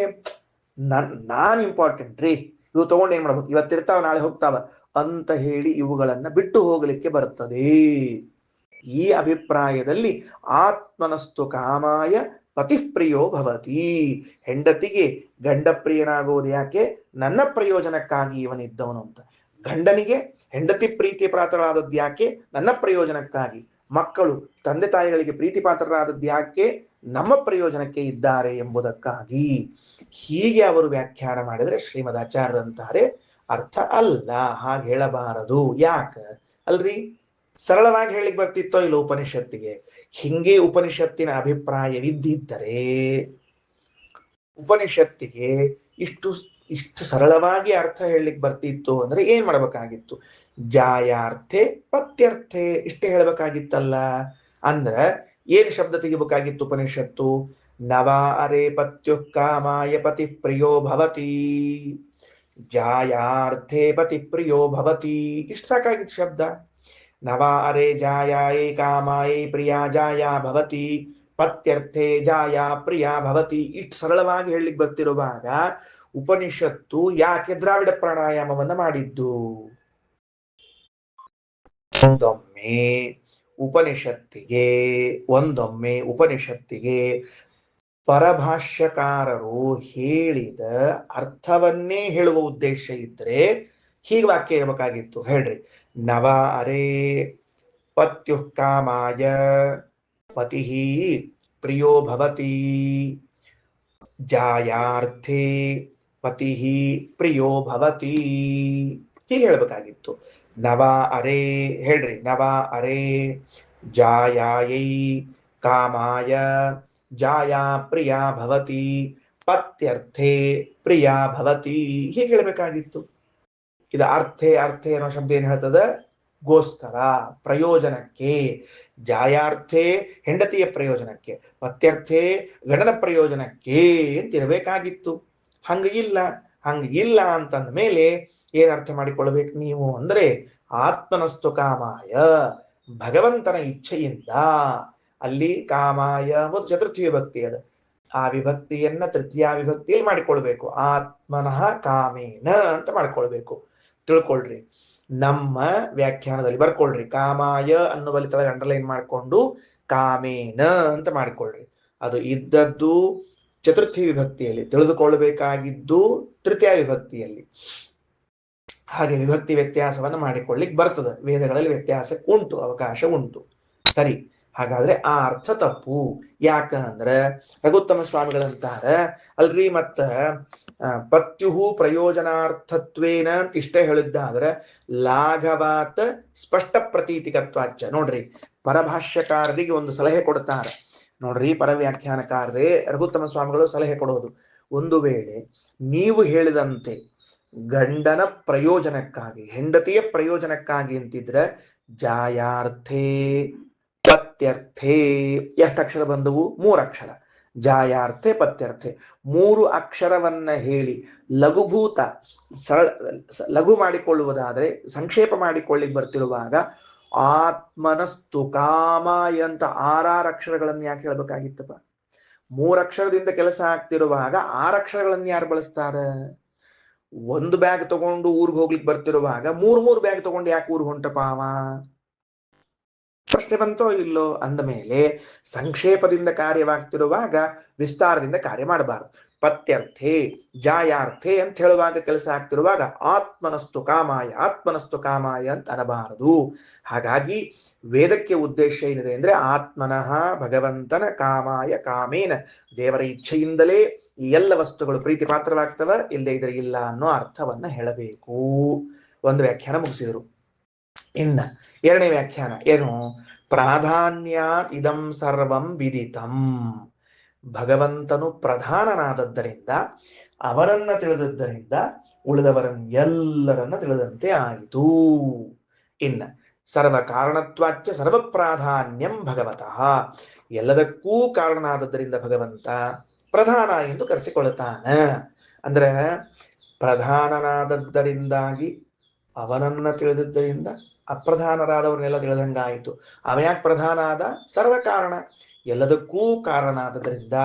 ನಾನ್ ಇಂಪಾರ್ಟೆಂಟ್ ರೀ, ಇವು ತಗೊಂಡು ಏನ್ ಮಾಡ್ಬೇಕು, ಇವತ್ತಿರ್ತಾವ ನಾಳೆ ಹೋಗ್ತಾವ ಅಂತ ಹೇಳಿ ಇವುಗಳನ್ನ ಬಿಟ್ಟು ಹೋಗಲಿಕ್ಕೆ ಬರ್ತದೆ. ಈ ಅಭಿಪ್ರಾಯದಲ್ಲಿ ಆತ್ಮನಸ್ತು ಕಾಮಾಯ ಪತಿಪ್ರಿಯೋ ಭವತಿ. ಹೆಂಡತಿಗೆ ಗಂಡ ಪ್ರಿಯನಾಗೋದು ಯಾಕೆ? ನನ್ನ ಪ್ರಯೋಜನಕ್ಕಾಗಿ ಇವನಿದ್ದವನು ಅಂತ. ಗಂಡನಿಗೆ ಹೆಂಡತಿ ಪ್ರೀತಿ ಪಾತ್ರರಾದದ್ದು ಯಾಕೆ? ನನ್ನ ಪ್ರಯೋಜನಕ್ಕಾಗಿ. ಮಕ್ಕಳು ತಂದೆ ತಾಯಿಗಳಿಗೆ ಪ್ರೀತಿ ಪಾತ್ರರಾದದ್ದು ಯಾಕೆ? ನಮ್ಮ ಪ್ರಯೋಜನಕ್ಕೆ ಇದ್ದಾರೆ ಎಂಬುದಕ್ಕಾಗಿ. ಹೀಗೆ ಅವರು ವ್ಯಾಖ್ಯಾನ ಮಾಡಿದ್ರೆ ಶ್ರೀಮದಾಚಾರ್ಯರಂತಾರೆ ಅರ್ಥ ಅಲ್ಲ, ಹಾಗೆ ಹೇಳಬಾರದು. ಯಾಕ ಅಲ್ರಿ? ಸರಳವಾಗಿ ಹೇಳಿಕ್ ಬರ್ತಿತ್ತೋ ಇಲ್ಲ ಉಪನಿಷತ್ತಿಗೆ? ಹಿಂಗೆ ಉಪನಿಷತ್ತಿನ ಅಭಿಪ್ರಾಯವಿದ್ದಿದ್ದರೆ ಉಪನಿಷತ್ತಿಗೆ ಇಷ್ಟು ಸರಳವಾಗಿ ಅರ್ಥ ಹೇಳಲಿಕ್ಕೆ ಬರ್ತಿತ್ತು ಅಂದ್ರೆ ಏನ್ ಮಾಡ್ಬೇಕಾಗಿತ್ತು? ಜಾಯಾರ್ಥೆ ಪತ್ಯರ್ಥೆ ಇಷ್ಟೇ ಹೇಳ್ಬೇಕಾಗಿತ್ತಲ್ಲ. ಅಂದ್ರ ಏನ್ ಶಬ್ದ ತೆಗಿಬೇಕಾಗಿತ್ತು ಉಪನಿಷತ್ತು? ನವ ಅರೆ ಪತ್ಯು ಕಾಮಾಯ ಪತಿ ಪ್ರಿಯೋ ಭವತಿ, ಜಾಯಾರ್ಥೆ ಪತಿ ಪ್ರಿಯೋ ಭವತಿ, ಇಷ್ಟು ಸಾಕಾಗಿತ್ತು ಶಬ್ದ. ನವ ಅರೆ ಜಾಯಾಯೇ ಕಾಮಾಯೇ ಪ್ರಿಯಾ ಜಾಯಾ ಭವತಿ, ಪತ್ಯರ್ಥೆ ಜಾಯಾ ಪ್ರಿಯಾ ಭವತಿ. ಇಷ್ಟು ಸರಳವಾಗಿ ಹೇಳಲಿಕ್ಕೆ ಬರ್ತಿರುವಾಗ ಉಪನಿಷತ್ತು ಯಾಕೆ ದ್ರಾವಿಡ ಪ್ರಾಣಾಯಾಮವನ್ನ ಮಾಡಿದ್ದು? ಒಂದೊಮ್ಮೆ ಉಪನಿಷತ್ತಿಗೆ ಪರಭಾಷ್ಯಕಾರರು ಹೇಳಿದ ಅರ್ಥವನ್ನೇ ಹೇಳುವ ಉದ್ದೇಶ ಇದ್ರೆ ಹೀಗೆ ವಾಕ್ಯ ಇರಬೇಕಾಗಿತ್ತು. ಹೇಳ್ರಿ, ನವ ಅರೆ ಪತ್ಯು ಕಾಮಾಯ ಪತಿ ಪ್ರಿಯೋ ಭವತಿ, ಜಾಯಾರ್ಥೆ ಪತಿ ಪ್ರಿಯೋ ಭವತಿ, ಹೀಗೆ ಹೇಳ್ಬೇಕಾಗಿತ್ತು. ನವ ಅರೆ ಹೇಳ್ರಿ, ನವ ಅರೆ ಜಾಯಾಯೈ ಕಾಮಾಯ ಜಾಯಾ ಪ್ರಿಯಾ ಭವತಿ, ಪತ್ಯರ್ಥೆ ಪ್ರಿಯಾ ಭವತಿ, ಹೀಗೆ ಹೇಳ್ಬೇಕಾಗಿತ್ತು. ಇದು ಅರ್ಥೆ ಅನ್ನೋ ಶಬ್ದ ಏನ್ ಹೇಳ್ತದ? ಗೋಸ್ಕರ, ಪ್ರಯೋಜನಕ್ಕೆ. ಜಾಯಾರ್ಥೆ ಹೆಂಡತಿಯ ಪ್ರಯೋಜನಕ್ಕೆ, ಪತ್ಯರ್ಥೆ ಗಂಡನ ಪ್ರಯೋಜನಕ್ಕೆ ಅಂತಿರಬೇಕಾಗಿತ್ತು. ಹಂಗಿಲ್ಲ ಅಂತಂದ ಮೇಲೆ ಏನ್ ಅರ್ಥ ಮಾಡಿಕೊಳ್ಬೇಕು ನೀವು ಅಂದ್ರೆ ಆತ್ಮನಸ್ತು ಕಾಮಾಯ, ಭಗವಂತನ ಇಚ್ಛೆಯಿಂದ. ಅಲ್ಲಿ ಕಾಮಾಯ ಒಂದು ಚತುರ್ಥಿ ವಿಭಕ್ತಿ ಅದು, ಆ ವಿಭಕ್ತಿಯನ್ನ ತೃತೀಯ ವಿಭಕ್ತಿಯಲ್ಲಿ ಮಾಡಿಕೊಳ್ಬೇಕು. ಆತ್ಮನಃ ಕಾಮೇನ ಅಂತ ಮಾಡ್ಕೊಳ್ಬೇಕು. ತಿಳ್ಕೊಳ್ರಿ, ನಮ್ಮ ವ್ಯಾಖ್ಯಾನದಲ್ಲಿ ಬರ್ಕೊಳ್ರಿ, ಕಾಮಾಯ ಅನ್ನುವಲ್ಲಿ ತಲೆ ಅಂಡರ್ಲೈನ್ ಮಾಡಿಕೊಂಡು ಕಾಮೇನ ಅಂತ ಮಾಡಿಕೊಳ್ರಿ. ಅದು ಇದ್ದದ್ದು ಚತುರ್ಥಿ ವಿಭಕ್ತಿಯಲ್ಲಿ, ತಿಳಿದುಕೊಳ್ಳಬೇಕಾಗಿದ್ದು ತೃತೀಯ ವಿಭಕ್ತಿಯಲ್ಲಿ. ಹಾಗೆ ವಿಭಕ್ತಿ ವ್ಯತ್ಯಾಸವನ್ನು ಮಾಡಿಕೊಳ್ಳಿಕ್ ಬರ್ತದೆ. ವೇದಗಳಲ್ಲಿ ವ್ಯತ್ಯಾಸ ಉಂಟು, ಅವಕಾಶ ಉಂಟು. ಸರಿ, ಹಾಗಾದ್ರೆ ಆ ಅರ್ಥ ತಪ್ಪು. ಯಾಕಂದ್ರೆ ರಘುತ್ತಮ ಸ್ವಾಮಿಗಳಂತಾರ ಅಲ್ರಿ ಮತ್ತ ಪತ್ಯುಹು ಪ್ರಯೋಜನಾರ್ಥತ್ವೇನ ಅಂತ ಇಷ್ಟೇ ಹೇಳಿದ್ದಾದ್ರೆ ಲಾಘವಾತ್ ಸ್ಪಷ್ಟ ಪ್ರತೀತಿಕತ್ವಾಚ. ನೋಡ್ರಿ, ಪರಭಾಷ್ಯಕಾರರಿಗೆ ಒಂದು ಸಲಹೆ ಕೊಡ್ತಾರೆ ನೋಡ್ರಿ. ಪರವ್ಯಾಖ್ಯಾನಕಾರರೇ ರಘುತ್ತಮ ಸ್ವಾಮಿಗಳು ಸಲಹೆ ಕೊಡೋದು, ಒಂದು ವೇಳೆ ನೀವು ಹೇಳಿದಂತೆ ಗಂಡನ ಪ್ರಯೋಜನಕ್ಕಾಗಿ, ಹೆಂಡತಿಯ ಪ್ರಯೋಜನಕ್ಕಾಗಿ ಅಂತಿದ್ರೆ ಜಾಯಾರ್ಥೇ ಪತ್ಯರ್ಥೇ ಎಷ್ಟು ಅಕ್ಷರ ಬಂದವು? 3 ಅಕ್ಷರ. ಜಾಯಾರ್ಥೆ ಪತ್ಯರ್ಥೆ 3 ಅಕ್ಷರವನ್ನ ಹೇಳಿ ಲಘುಭೂತ ಲಘು ಮಾಡಿಕೊಳ್ಳುವುದಾದ್ರೆ, ಸಂಕ್ಷೇಪ ಮಾಡಿಕೊಳ್ಳಿಕ್ ಬರ್ತಿರುವಾಗ ಆತ್ಮನಸ್ತು ಕಾಮಾಯ ಅಂತ 6 ಅಕ್ಷರಗಳನ್ನು ಯಾಕೆ ಹೇಳ್ಬೇಕಾಗಿತ್ತಪ್ಪ? 3 ಅಕ್ಷರದಿಂದ ಕೆಲಸ ಆಗ್ತಿರುವಾಗ 6 ಅಕ್ಷರಗಳನ್ನು ಯಾರು ಬಳಸ್ತಾರ? ಒಂದು ಬ್ಯಾಗ್ ತಗೊಂಡು ಊರಿಗೆ ಹೋಗ್ಲಿಕ್ಕೆ ಬರ್ತಿರುವಾಗ 3 ಬ್ಯಾಗ್ ತಗೊಂಡು ಯಾಕೆ ಊರಿಗೆ ಹೊಂಟಪ್ಪ ಅವ? ಪ್ರಶ್ನೆ ಬಂತೋ ಇಲ್ಲೋ? ಅಂದ ಮೇಲೆ ಸಂಕ್ಷೇಪದಿಂದ ಕಾರ್ಯವಾಗ್ತಿರುವಾಗ ವಿಸ್ತಾರದಿಂದ ಕಾರ್ಯ ಮಾಡಬಾರದು. ಪತ್ಯರ್ಥೆ ಜಾಯಾರ್ಥೆ ಅಂತ ಹೇಳುವಾಗ ಕೆಲಸ ಆಗ್ತಿರುವಾಗ ಆತ್ಮನಸ್ತು ಕಾಮಾಯ ಆತ್ಮನಸ್ತು ಕಾಮಾಯ ಅಂತ ಅನ್ನಬಾರದು. ಹಾಗಾಗಿ ವೇದಕ್ಕೆ ಉದ್ದೇಶ ಏನಿದೆ ಅಂದ್ರೆ ಆತ್ಮನಃ ಭಗವಂತನ ಕಾಮಾಯ ಕಾಮೇನ, ದೇವರ ಇಚ್ಛೆಯಿಂದಲೇ ಈ ಎಲ್ಲ ವಸ್ತುಗಳು ಪ್ರೀತಿ ಪಾತ್ರವಾಗ್ತವ, ಇಲ್ಲದೆ ಇದ್ರೆ ಇಲ್ಲ ಅನ್ನೋ ಅರ್ಥವನ್ನ ಹೇಳಬೇಕು. ಒಂದು ವ್ಯಾಖ್ಯಾನ ಮುಗಿಸಿದರು. ಇನ್ನ 2ನೇ ವ್ಯಾಖ್ಯಾನ ಏನು? ಪ್ರಾಧಾನ್ಯಾತ್ ಇದಂ ಸರ್ವಂ ವಿದಿತಂ. ಭಗವಂತನು ಪ್ರಧಾನನಾದದ್ದರಿಂದ, ಅವರನ್ನ ತಿಳಿದದ್ದರಿಂದ ಉಳಿದವರನ್ನೆಲ್ಲರನ್ನ ತಿಳಿದಂತೆ ಆಯಿತು. ಇನ್ನ ಸರ್ವ ಕಾರಣತ್ವಾಚ್ಯ ಸರ್ವ ಪ್ರಾಧಾನ್ಯಂ ಭಗವತಃ. ಎಲ್ಲದಕ್ಕೂ ಕಾರಣನಾದದ್ದರಿಂದ ಭಗವಂತ ಪ್ರಧಾನ ಎಂದು ಕರೆಸಿಕೊಳ್ಳುತ್ತಾನೆ. ಅಂದ್ರೆ ಪ್ರಧಾನನಾದದ್ದರಿಂದಾಗಿ ಅವನನ್ನ ತಿಳಿದಿದ್ದರಿಂದ ಅಪ್ರಧಾನರಾದವ್ರನ್ನೆಲ್ಲ ತಿಳಿದಂಗಾಯಿತು. ಅವ ಯಾಕೆ ಪ್ರಧಾನ ಆದ? ಸರ್ವ ಕಾರಣ, ಎಲ್ಲದಕ್ಕೂ ಕಾರಣ ಆದದ್ರಿಂದ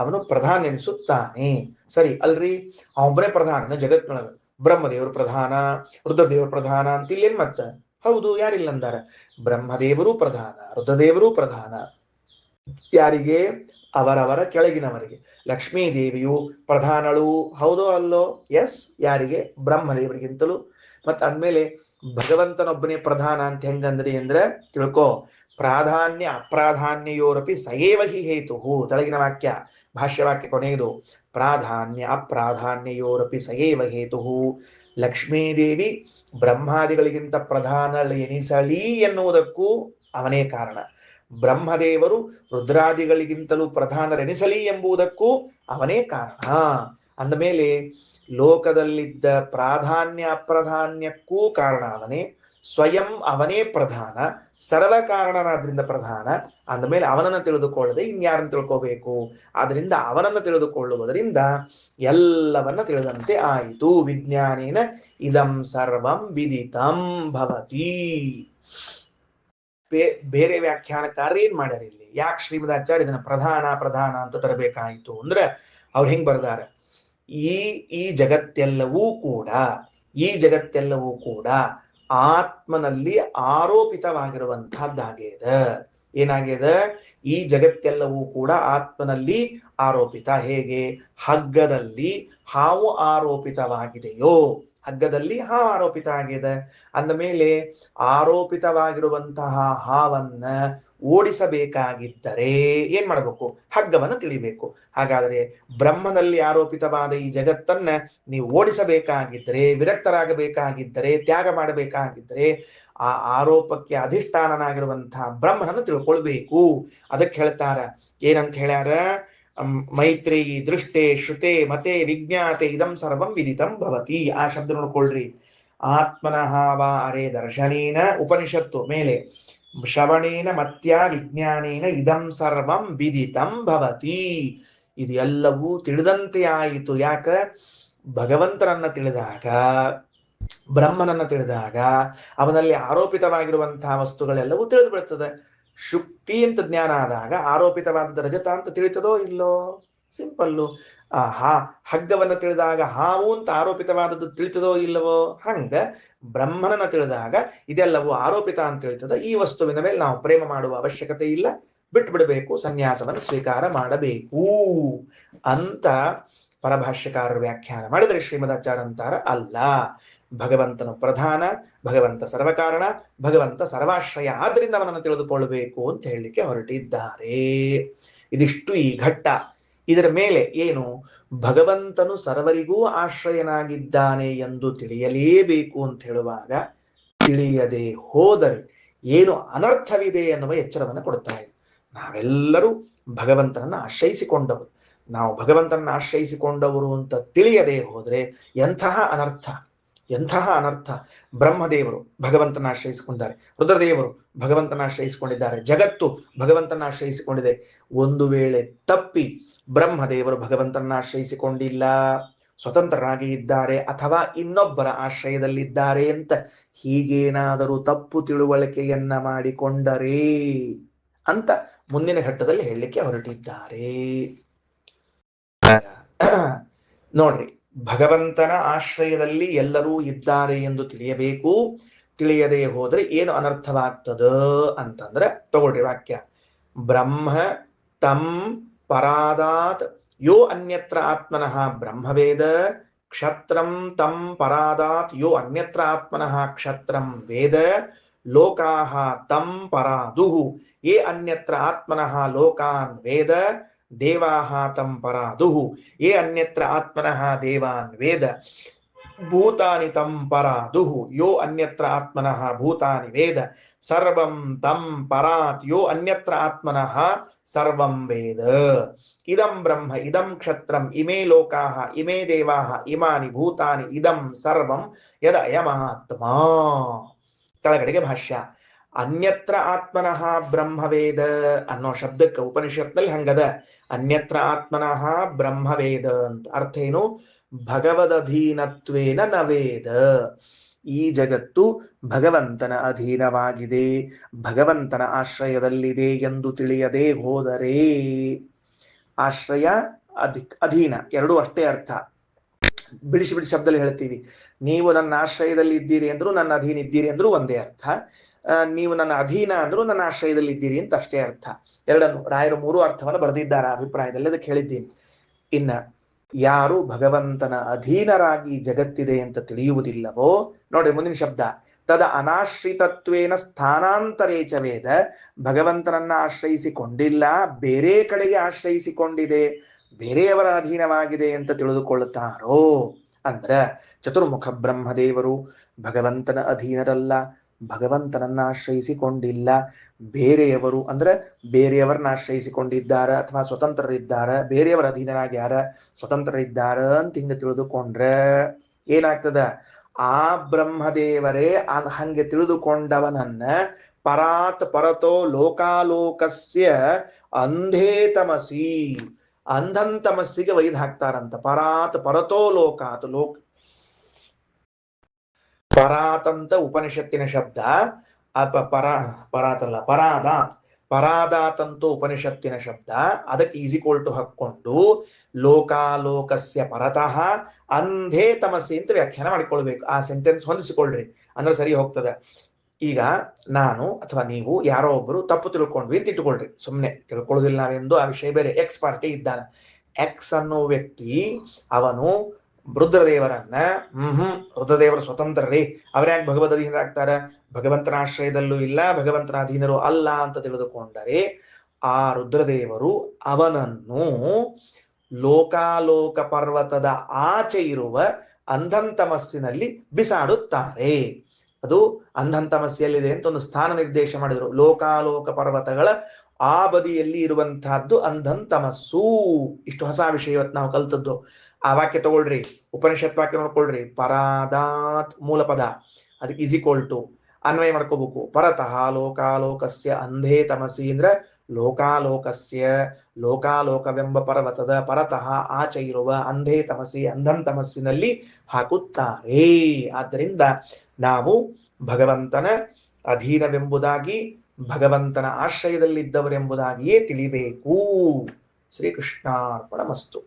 ಅವನು ಪ್ರಧಾನ ಎನಿಸುತ್ತಾನೆ. ಸರಿ ಅಲ್ರಿ, ಅವನೇ ಪ್ರಧಾನ ಜಗತ್ನೊಳಗ. ಬ್ರಹ್ಮದೇವರು ಪ್ರಧಾನ, ರುದ್ರದೇವರು ಪ್ರಧಾನ ಅಂತ ಇಲ್ಲೇನ್ ಮತ್ತ? ಹೌದು, ಯಾರಿಲ್ಲ ಅಂದಾರ? ಬ್ರಹ್ಮದೇವರು ಪ್ರಧಾನ, ರುದ್ರದೇವರು ಪ್ರಧಾನ. ಯಾರಿಗೆ? ಅವರವರ ಕೆಳಗಿನವರಿಗೆ. ಲಕ್ಷ್ಮೀ ದೇವಿಯು ಪ್ರಧಾನಳು, ಹೌದೋ ಅಲ್ಲೋ? ಎಸ್. ಯಾರಿಗೆ? ಬ್ರಹ್ಮದೇವರಿಗಿಂತಲೂ. ಮತ್ತ ಅಂದ್ಮೇಲೆ ಭಗವಂತನೊಬ್ಬನೇ ಪ್ರಧಾನ ಅಂತ ಹೆಂಗಂದ್ರಿ ಅಂದ್ರೆ ತಿಳ್ಕೊ, ಪ್ರಾಧಾನ್ಯ ಅಪ್ರಾಧಾನ್ಯಯೋರಪಿ ಸಯೇವ ಹಿ ಹೇತು. ತೆಳಗಿನ ವಾಕ್ಯ, ಭಾಷ್ಯವಾಕ್ಯ ಕೊನೆಯದು. ಪ್ರಾಧಾನ್ಯ ಅಪ್ರಾಧಾನ್ಯಯೋರಪಿ ಸಯೇವ ಹೇತು. ಲಕ್ಷ್ಮೀದೇವಿ ಬ್ರಹ್ಮಾದಿಗಳಿಗಿಂತ ಪ್ರಧಾನ ಎನಿಸಲಿ ಎನ್ನುವುದಕ್ಕೂ ಅವನೇ ಕಾರಣ. ಬ್ರಹ್ಮದೇವರು ರುದ್ರಾದಿಗಳಿಗಿಂತಲೂ ಪ್ರಧಾನರೆನಿಸಲಿ ಎಂಬುದಕ್ಕೂ ಅವನೇ ಕಾರಣ. ಅಂದಮೇಲೆ ಲೋಕದಲ್ಲಿದ್ದ ಪ್ರಾಧಾನ್ಯ ಅಪ್ರಧಾನ್ಯಕ್ಕೂ ಕಾರಣ ಅವನೇ, ಸ್ವಯಂ ಅವನೇ ಪ್ರಧಾನ, ಸರ್ವ ಕಾರಣನಾದ್ರಿಂದ ಪ್ರಧಾನ. ಅಂದಮೇಲೆ ಅವನನ್ನು ತಿಳಿದುಕೊಳ್ಳದೆ ಇನ್ಯಾರನ್ನು ತಿಳ್ಕೋಬೇಕು? ಆದ್ರಿಂದ ಅವನನ್ನು ತಿಳಿದುಕೊಳ್ಳುವುದರಿಂದ ಎಲ್ಲವನ್ನ ತಿಳಿದಂತೆ ಆಯಿತು. ವಿಜ್ಞಾನೇನ ಇದಂ ಸರ್ವಂ ವಿದಿತಂ ಭವತಿ. ಬೇರೆ ವ್ಯಾಖ್ಯಾನಕಾರರು ಏನ್ ಮಾಡ್ಯಾರ ಇಲ್ಲಿ? ಯಾಕೆ ಶ್ರೀಮದಾಚಾರ್ಯ ಇದನ್ನ ಪ್ರಧಾನ ಪ್ರಧಾನ ಅಂತ ತರಬೇಕಾಯಿತು ಅಂದ್ರೆ ಅವ್ರು ಹೆಂಗ್ ಬರ್ದಾರ? ಈ ಜಗತ್ತೆಲ್ಲವೂ ಕೂಡ ಆತ್ಮನಲ್ಲಿ ಆರೋಪಿತವಾಗಿರುವಂತಹದ್ದಾಗಿದೆ. ಏನಾಗಿದೆ? ಈ ಜಗತ್ತೆಲ್ಲವೂ ಕೂಡ ಆತ್ಮನಲ್ಲಿ ಆರೋಪಿತ. ಹೇಗೆ? ಹಗ್ಗದಲ್ಲಿ ಹಾವು ಆರೋಪಿತವಾಗಿದೆಯೋ, ಹಗ್ಗದಲ್ಲಿ ಹಾವು ಆರೋಪಿತ ಆಗಿದೆ. ಅಂದ ಮೇಲೆ ಆರೋಪಿತವಾಗಿರುವಂತಹ ಹಾವನ್ನ ಓಡಿಸಬೇಕಾಗಿದ್ದರೆ ಏನ್ ಮಾಡಬೇಕು? ಹಗ್ಗವನ್ನು ತಿಳಿಬೇಕು. ಹಾಗಾದರೆ ಬ್ರಹ್ಮನಲ್ಲಿ ಆರೋಪಿತವಾದ ಈ ಜಗತ್ತನ್ನ ನೀವು ಓಡಿಸಬೇಕಾಗಿದ್ದರೆ, ವಿರಕ್ತರಾಗಬೇಕಾಗಿದ್ದರೆ, ತ್ಯಾಗ ಮಾಡಬೇಕಾಗಿದ್ದರೆ ಆ ಆರೋಪಕ್ಕೆ ಅಧಿಷ್ಠಾನನಾಗಿರುವಂತಹ ಬ್ರಹ್ಮನನ್ನು ತಿಳ್ಕೊಳ್ಬೇಕು. ಅದಕ್ಕೆ ಹೇಳ್ತಾರ, ಏನಂತ ಹೇಳ್ಯಾರ? ಮೈತ್ರೇಯಿ ದೃಷ್ಟೇ ಶ್ರುತೆ ಮತೆ ವಿಜ್ಞಾತೆ ಇದಂ ಸರ್ವಂ ವಿದಿತಂ ಭವತಿ. ಆ ಶಬ್ದ ನೋಡ್ಕೊಳ್ರಿ. ಆತ್ಮನಃ ವಾ ಅರೆ ದರ್ಶನೇನ, ಉಪನಿಷತ್ತು ಮೇಲೆ, ಶ್ರವಣೇನ ಮತ್ಯ ವಿಜ್ಞಾನೇನ ಇದಂ ಸರ್ವಂ ವಿದಿತಂ ಭವತಿ. ಇದು ಎಲ್ಲವೂ ತಿಳಿದಂತೆ ಆಯಿತು. ಯಾಕ? ಭಗವಂತನನ್ನ ತಿಳಿದಾಗ, ಬ್ರಹ್ಮನನ್ನ ತಿಳಿದಾಗ ಅವನಲ್ಲಿ ಆರೋಪಿತವಾಗಿರುವಂತಹ ವಸ್ತುಗಳೆಲ್ಲವೂ ತಿಳಿದು ಬಿಡ್ತದೆ. ಶುಕ್ತಿ ಅಂತ ಜ್ಞಾನ ಆದಾಗ ಆರೋಪಿತವಾದ ರಜತ ಅಂತ ತಿಳಿತದೋ ಇಲ್ಲೋ? ಸಿಂಪಲ್ಲು. ಹಗ್ಗವನ್ನ ತಿಳಿದಾಗ ಹಾವು ಅಂತ ಆರೋಪಿತವಾದದ್ದು ತಿಳಿತದೋ ಇಲ್ಲವೋ? ಹಂಗ ಬ್ರಹ್ಮನನ್ನ ತಿಳಿದಾಗ ಇದೆಲ್ಲವೂ ಆರೋಪಿತ ಅಂತ ತಿಳಿತದ. ಈ ವಸ್ತುವಿನ ಮೇಲೆ ನಾವು ಪ್ರೇಮ ಮಾಡುವ ಅವಶ್ಯಕತೆ ಇಲ್ಲ, ಬಿಟ್ಟು ಬಿಡಬೇಕು, ಸನ್ಯಾಸವನ್ನು ಸ್ವೀಕಾರ ಮಾಡಬೇಕು ಅಂತ ಪರಭಾಷ್ಯಕಾರರು ವ್ಯಾಖ್ಯಾನ ಮಾಡಿದರೆ ಶ್ರೀಮದಾಚಾರ್ಯ ಅಂತಾರ ಅಲ್ಲ. ಭಗವಂತನು ಪ್ರಧಾನ, ಭಗವಂತ ಸರ್ವಕಾರಣ, ಭಗವಂತ ಸರ್ವಾಶ್ರಯ, ಆದ್ರಿಂದ ಅವನನ್ನು ತಿಳಿದುಕೊಳ್ಳಬೇಕು ಅಂತ ಹೇಳಲಿಕ್ಕೆ ಹೊರಟಿದ್ದಾರೆ. ಇದಿಷ್ಟು ಈ ಘಟ್ಟ. ಇದರ ಮೇಲೆ ಏನು, ಭಗವಂತನು ಸರ್ವರಿಗೂ ಆಶ್ರಯನಾಗಿದ್ದಾನೆ ಎಂದು ತಿಳಿಯಲೇಬೇಕು ಅಂತ ಹೇಳುವಾಗ ತಿಳಿಯದೆ ಹೋದರೆ ಏನು ಅನರ್ಥವಿದೆ ಎನ್ನುವ ಎಚ್ಚರವನ್ನು ಕೊಡುತ್ತಾರೆ. ನಾವೆಲ್ಲರೂ ಭಗವಂತನನ್ನು ಆಶ್ರಯಿಸಿಕೊಂಡವರು, ನಾವು ಭಗವಂತನನ್ನು ಆಶ್ರಯಿಸಿಕೊಂಡವರು ಅಂತ ತಿಳಿಯದೆ ಹೋದರೆ ಎಂತಹ ಅನರ್ಥ, ಎಂತಹ ಅನರ್ಥ. ಬ್ರಹ್ಮದೇವರು ಭಗವಂತನ ಆಶ್ರಯಿಸಿಕೊಂಡಿದ್ದಾರೆ, ರುದ್ರದೇವರು ಭಗವಂತನ ಆಶ್ರಯಿಸಿಕೊಂಡಿದ್ದಾರೆ, ಜಗತ್ತು ಭಗವಂತನ ಆಶ್ರಯಿಸಿಕೊಂಡಿದೆ. ಒಂದು ವೇಳೆ ತಪ್ಪಿ ಬ್ರಹ್ಮದೇವರು ಭಗವಂತನ ಆಶ್ರಯಿಸಿಕೊಂಡಿಲ್ಲ, ಸ್ವತಂತ್ರರಾಗಿ ಇದ್ದಾರೆ, ಅಥವಾ ಇನ್ನೊಬ್ಬರ ಆಶ್ರಯದಲ್ಲಿದ್ದಾರೆ ಅಂತ ಹೀಗೇನಾದರೂ ತಪ್ಪು ತಿಳುವಳಿಕೆಯನ್ನ ಮಾಡಿಕೊಂಡರೇ ಅಂತ ಮುಂದಿನ ಘಟ್ಟದಲ್ಲಿ ಹೇಳಲಿಕ್ಕೆ ಹೊರಟಿದ್ದಾರೆ. ನೋಡ್ರಿ, ಭಗವಂತನ ಆಶ್ರಯದಲ್ಲಿ ಎಲ್ಲರೂ ಇದ್ದಾರೆ ಎಂದು ತಿಳಿಯಬೇಕು. ತಿಳಿಯದೇ ಹೋದ್ರೆ ಏನು ಅನರ್ಥವಾಗ್ತದ ಅಂತಂದ್ರೆ, ತಗೊಳ್ರಿ ವಾಕ್ಯ, ಬ್ರಹ್ಮ ತಂ ಪರಾದಾತ್ ಯೋ ಅನ್ಯತ್ರ ಆತ್ಮನಃ ಬ್ರಹ್ಮವೇದ, ಕ್ಷತ್ರಂ ತಂ ಪರಾದಾತ್ ಯೋ ಅನ್ಯತ್ರ ಆತ್ಮನಃ ಕ್ಷತ್ರಂ ವೇದ, ಲೋಕಾಹ ತಂ ಪರಾದುಃ ಯೇ ಅನ್ಯತ್ರ ಆತ್ಮನಃ ಲೋಕಾನ್ ವೇದ, ದೇವಾಹ ತಂ ಪರಾದುಃ ಯೇ ಅನ್ಯತ್ರ ಆತ್ಮನಃ ದೇವಾನ್ ವೇದ, ಭೂತಾನಿ ತಂ ಪರಾದುಃ ಯೋ ಅನ್ಯತ್ರ ಆತ್ಮನಃ ಭೂತಾನಿ ವೇದ, ಸರ್ವಂ ತಂ ಪರಾತ್ ಯೋ ಅನ್ಯತ್ರ ಆತ್ಮನಃ ಸರ್ವಂ ವೇದ. ಇದಂ ಬ್ರಹ್ಮ ಇದಂ ಕ್ಷತ್ರಂ ಇಮೇ ಲೋಕಾಹ ಇಮೇ ದೇವಾಹ ಇಮಾನಿ ಭೂತಾನಿ ಇದಂ ಸರ್ವಂ ಯದ ಅಯಮಾತ್ಮ. ಕೆಳಗಡೆಗೆ ಭಾಷ್ಯ, ಅನ್ಯತ್ರ ಆತ್ಮನಃ ಬ್ರಹ್ಮವೇದ ಅನ್ನೋ ಶಬ್ದಕ್ಕೆ ಉಪನಿಷತ್ನಲ್ಲಿ ಹಂಗದ, ಅನ್ಯತ್ರ ಆತ್ಮನಃ ಬ್ರಹ್ಮವೇದ ಅಂತ ಅರ್ಥ ಏನು, ಭಗವದಧೀನತ್ವೇನ ನವೇದ. ಈ ಜಗತ್ತು ಭಗವಂತನ ಅಧೀನವಾಗಿದೆ, ಭಗವಂತನ ಆಶ್ರಯದಲ್ಲಿದೆ ಎಂದು ತಿಳಿಯದೆ ಹೋದರೆ, ಆಶ್ರಯ ಅಧೀನ ಎರಡೂ ಅಷ್ಟೇ ಅರ್ಥ. ಬಿಡಿಸಿ ಬಿಡಿಸಿ ಶಬ್ದದಲ್ಲಿ ಹೇಳ್ತೀವಿ, ನೀವು ನನ್ನ ಆಶ್ರಯದಲ್ಲಿ ಇದ್ದೀರಿ ಅಂದ್ರು ನನ್ನ ಅಧೀನ ಇದ್ದೀರಿ ಅಂದ್ರೂ ಒಂದೇ ಅರ್ಥ, ನೀವು ನನ್ನ ಅಧೀನ ಅಂದ್ರೂ ನನ್ನ ಆಶ್ರಯದಲ್ಲಿ ಇದ್ದೀರಿ ಅಂತ ಅಷ್ಟೇ ಅರ್ಥ. ಎರಡನ್ನು ರಾಯರು ಮೂರು ಅರ್ಥವನ್ನು ಬರೆದಿದ್ದಾರೆ ಅಭಿಪ್ರಾಯದಲ್ಲಿ, ಅದಕ್ಕೆ ಹೇಳಿದ್ದೀನಿ. ಇನ್ನ ಯಾರು ಭಗವಂತನ ಅಧೀನರಾಗಿ ಜಗತ್ತಿದೆ ಅಂತ ತಿಳಿಯುವುದಿಲ್ಲವೋ, ನೋಡಿ ಮುಂದಿನ ಶಬ್ದ, ತದ ಅನಾಶ್ರಿತತ್ವೇನ ಸ್ಥಾನಾಂತರೇಚ ವೇದ, ಭಗವಂತನನ್ನ ಆಶ್ರಯಿಸಿಕೊಂಡಿಲ್ಲ, ಬೇರೆ ಕಡೆಗೆ ಆಶ್ರಯಿಸಿಕೊಂಡಿದೆ, ಬೇರೆಯವರ ಅಧೀನವಾಗಿದೆ ಅಂತ ತಿಳಿದುಕೊಳ್ಳುತ್ತಾರೋ ಅಂದ್ರ, ಚತುರ್ಮುಖ ಬ್ರಹ್ಮದೇವರು ಭಗವಂತನ ಅಧೀನರಲ್ಲ, ಭಗವಂತನನ್ನ ಆಶ್ರಯಿಸಿಕೊಂಡಿಲ್ಲ, ಬೇರೆಯವರು ಅಂದ್ರೆ ಬೇರೆಯವರನ್ನ ಆಶ್ರಯಿಸಿಕೊಂಡಿದ್ದಾರ ಅಥವಾ ಸ್ವತಂತ್ರರಿದ್ದಾರ, ಬೇರೆಯವರ ಅಧೀನರಾಗ್ಯಾರ, ಸ್ವತಂತ್ರರಿದ್ದಾರ ಅಂತ ಹಿಂಗ ತಿಳಿದುಕೊಂಡ್ರೆ ಏನಾಗ್ತದ, ಆ ಬ್ರಹ್ಮದೇವರೇ ಹಂಗೆ ತಿಳಿದುಕೊಂಡವನನ್ನ ಪರಾತ್ ಪರತೋ ಲೋಕಾಲೋಕಸ್ಯ ಅಂಧೇ ತಮಸಿ, ಅಂಧಂತಮಸ್ಸಿಗೆ ಒಯ್ದು ಹಾಕ್ತಾರಂತ. ಪರಾತ್ ಪರತೋ ಲೋಕಾತ್, ಪರಾತ್ ಅಂತ ಉಪನಿಷತ್ತಿನ ಶಬ್ದ, ಪರಾತಲ್ಲ ಪರಾದಾತ್, ಪರಾದಾತ್ ಅಂತೂ ಉಪನಿಷತ್ತಿನ ಶಬ್ದ, ಅದಕ್ಕೆ ಈಸಿಕ್ವಲ್ ಟು ಹಾಕೊಂಡು ಲೋಕಾಲೋಕಸ್ಯ ಪರತಃ ಅಂಧೇ ತಮಸಿ ಅಂತ ವ್ಯಾಖ್ಯಾನ ಮಾಡಿಕೊಳ್ಬೇಕು. ಆ ಸೆಂಟೆನ್ಸ್ ಹೊಂದಿಸಿಕೊಳ್ಳ್ರಿ ಅಂದ್ರೆ ಸರಿ ಹೋಗ್ತದೆ. ಈಗ ನಾನು ಅಥವಾ ನೀವು ಯಾರೋ ಒಬ್ಬರು ತಪ್ಪು ತಿಳ್ಕೊಂಡ್ವಿ ಅಂತ ಇಟ್ಕೊಳ್ರಿ, ಸುಮ್ಮನೆ ತಿಳ್ಕೊಳ್ಳೋದಿಲ್ಲ ನಾವೆಂದು, ಆ ವಿಷಯ ಬೇರೆ. ಎಕ್ಸ್ ಪಾರ್ಟಿ ಇದ್ದಾನೆ, ಎಕ್ಸ್ ಅನ್ನೋ ವ್ಯಕ್ತಿ ಅವನು ರುದ್ರದೇವರನ್ನ ರುದ್ರದೇವರ ಸ್ವತಂತ್ರರೇ, ಅವರ್ಯಾಕೆ ಭಗವದ್ ಅಧೀನರಾಗ್ತಾರ, ಭಗವಂತನ ಆಶ್ರಯದಲ್ಲೂ ಇಲ್ಲ, ಭಗವಂತನ ಅಧೀನರು ಅಲ್ಲ ಅಂತ ತಿಳಿದುಕೊಂಡರೆ ಆ ರುದ್ರದೇವರು ಅವನನ್ನು ಲೋಕಾಲೋಕ ಪರ್ವತದ ಆಚೆ ಇರುವ ಅಂಧಂತಮಸ್ಸಿನಲ್ಲಿ ಬಿಸಾಡುತ್ತಾರೆ. ಅದು ಅಂಧಂತಮಸ್ಸಿಯಲ್ಲಿದೆ ಅಂತ ಒಂದು ಸ್ಥಾನ ನಿರ್ದೇಶ ಮಾಡಿದರು. ಲೋಕಾಲೋಕ ಪರ್ವತಗಳ ಆ ಬದಿಯಲ್ಲಿ ಇರುವಂತಹದ್ದು ಅಂಧಂತಮಸ್ಸು. ಇಷ್ಟು ಹೊಸ ವಿಷಯ ಇವತ್ತು ನಾವು ಕಲ್ತದ್ದು. ಆ ವಾಕ್ಯ ತಗೊಳ್ರಿ, ಉಪನಿಷತ್ ವಾಕ್ಯ ನೋಡ್ಕೊಳ್ರಿ, ಪರಾದಾತ್ ಮೂಲ ಪದ, ಅದಕ್ಕೆ ಈಸಿಕ್ವಲ್ ಟು ಅನ್ವಯ ಮಾಡ್ಕೋಬೇಕು. ಪರತಃ ಲೋಕಾಲೋಕಸ್ಯ ಅಂಧೇ ತಮಸಿ ಅಂದ್ರೆ ಲೋಕಾಲೋಕಸ್ಯ, ಲೋಕಾಲೋಕವೆಂಬ ಪರ್ವತದ ಪರತಃ ಆಚೆ ಇರುವ ಅಂಧೇ ತಮಸಿ, ಅಂಧನ್ ತಮಸ್ಸಿನಲ್ಲಿ ಹಾಕುತ್ತಾರೆ. ಆದ್ದರಿಂದ ನಾವು ಭಗವಂತನ ಅಧೀನವೆಂಬುದಾಗಿ, ಭಗವಂತನ ಆಶ್ರಯದಲ್ಲಿದ್ದವರೆಂಬುದಾಗಿಯೇ ತಿಳಿಬೇಕು. ಶ್ರೀಕೃಷ್ಣಾರ್ಪಣಮಸ್ತು.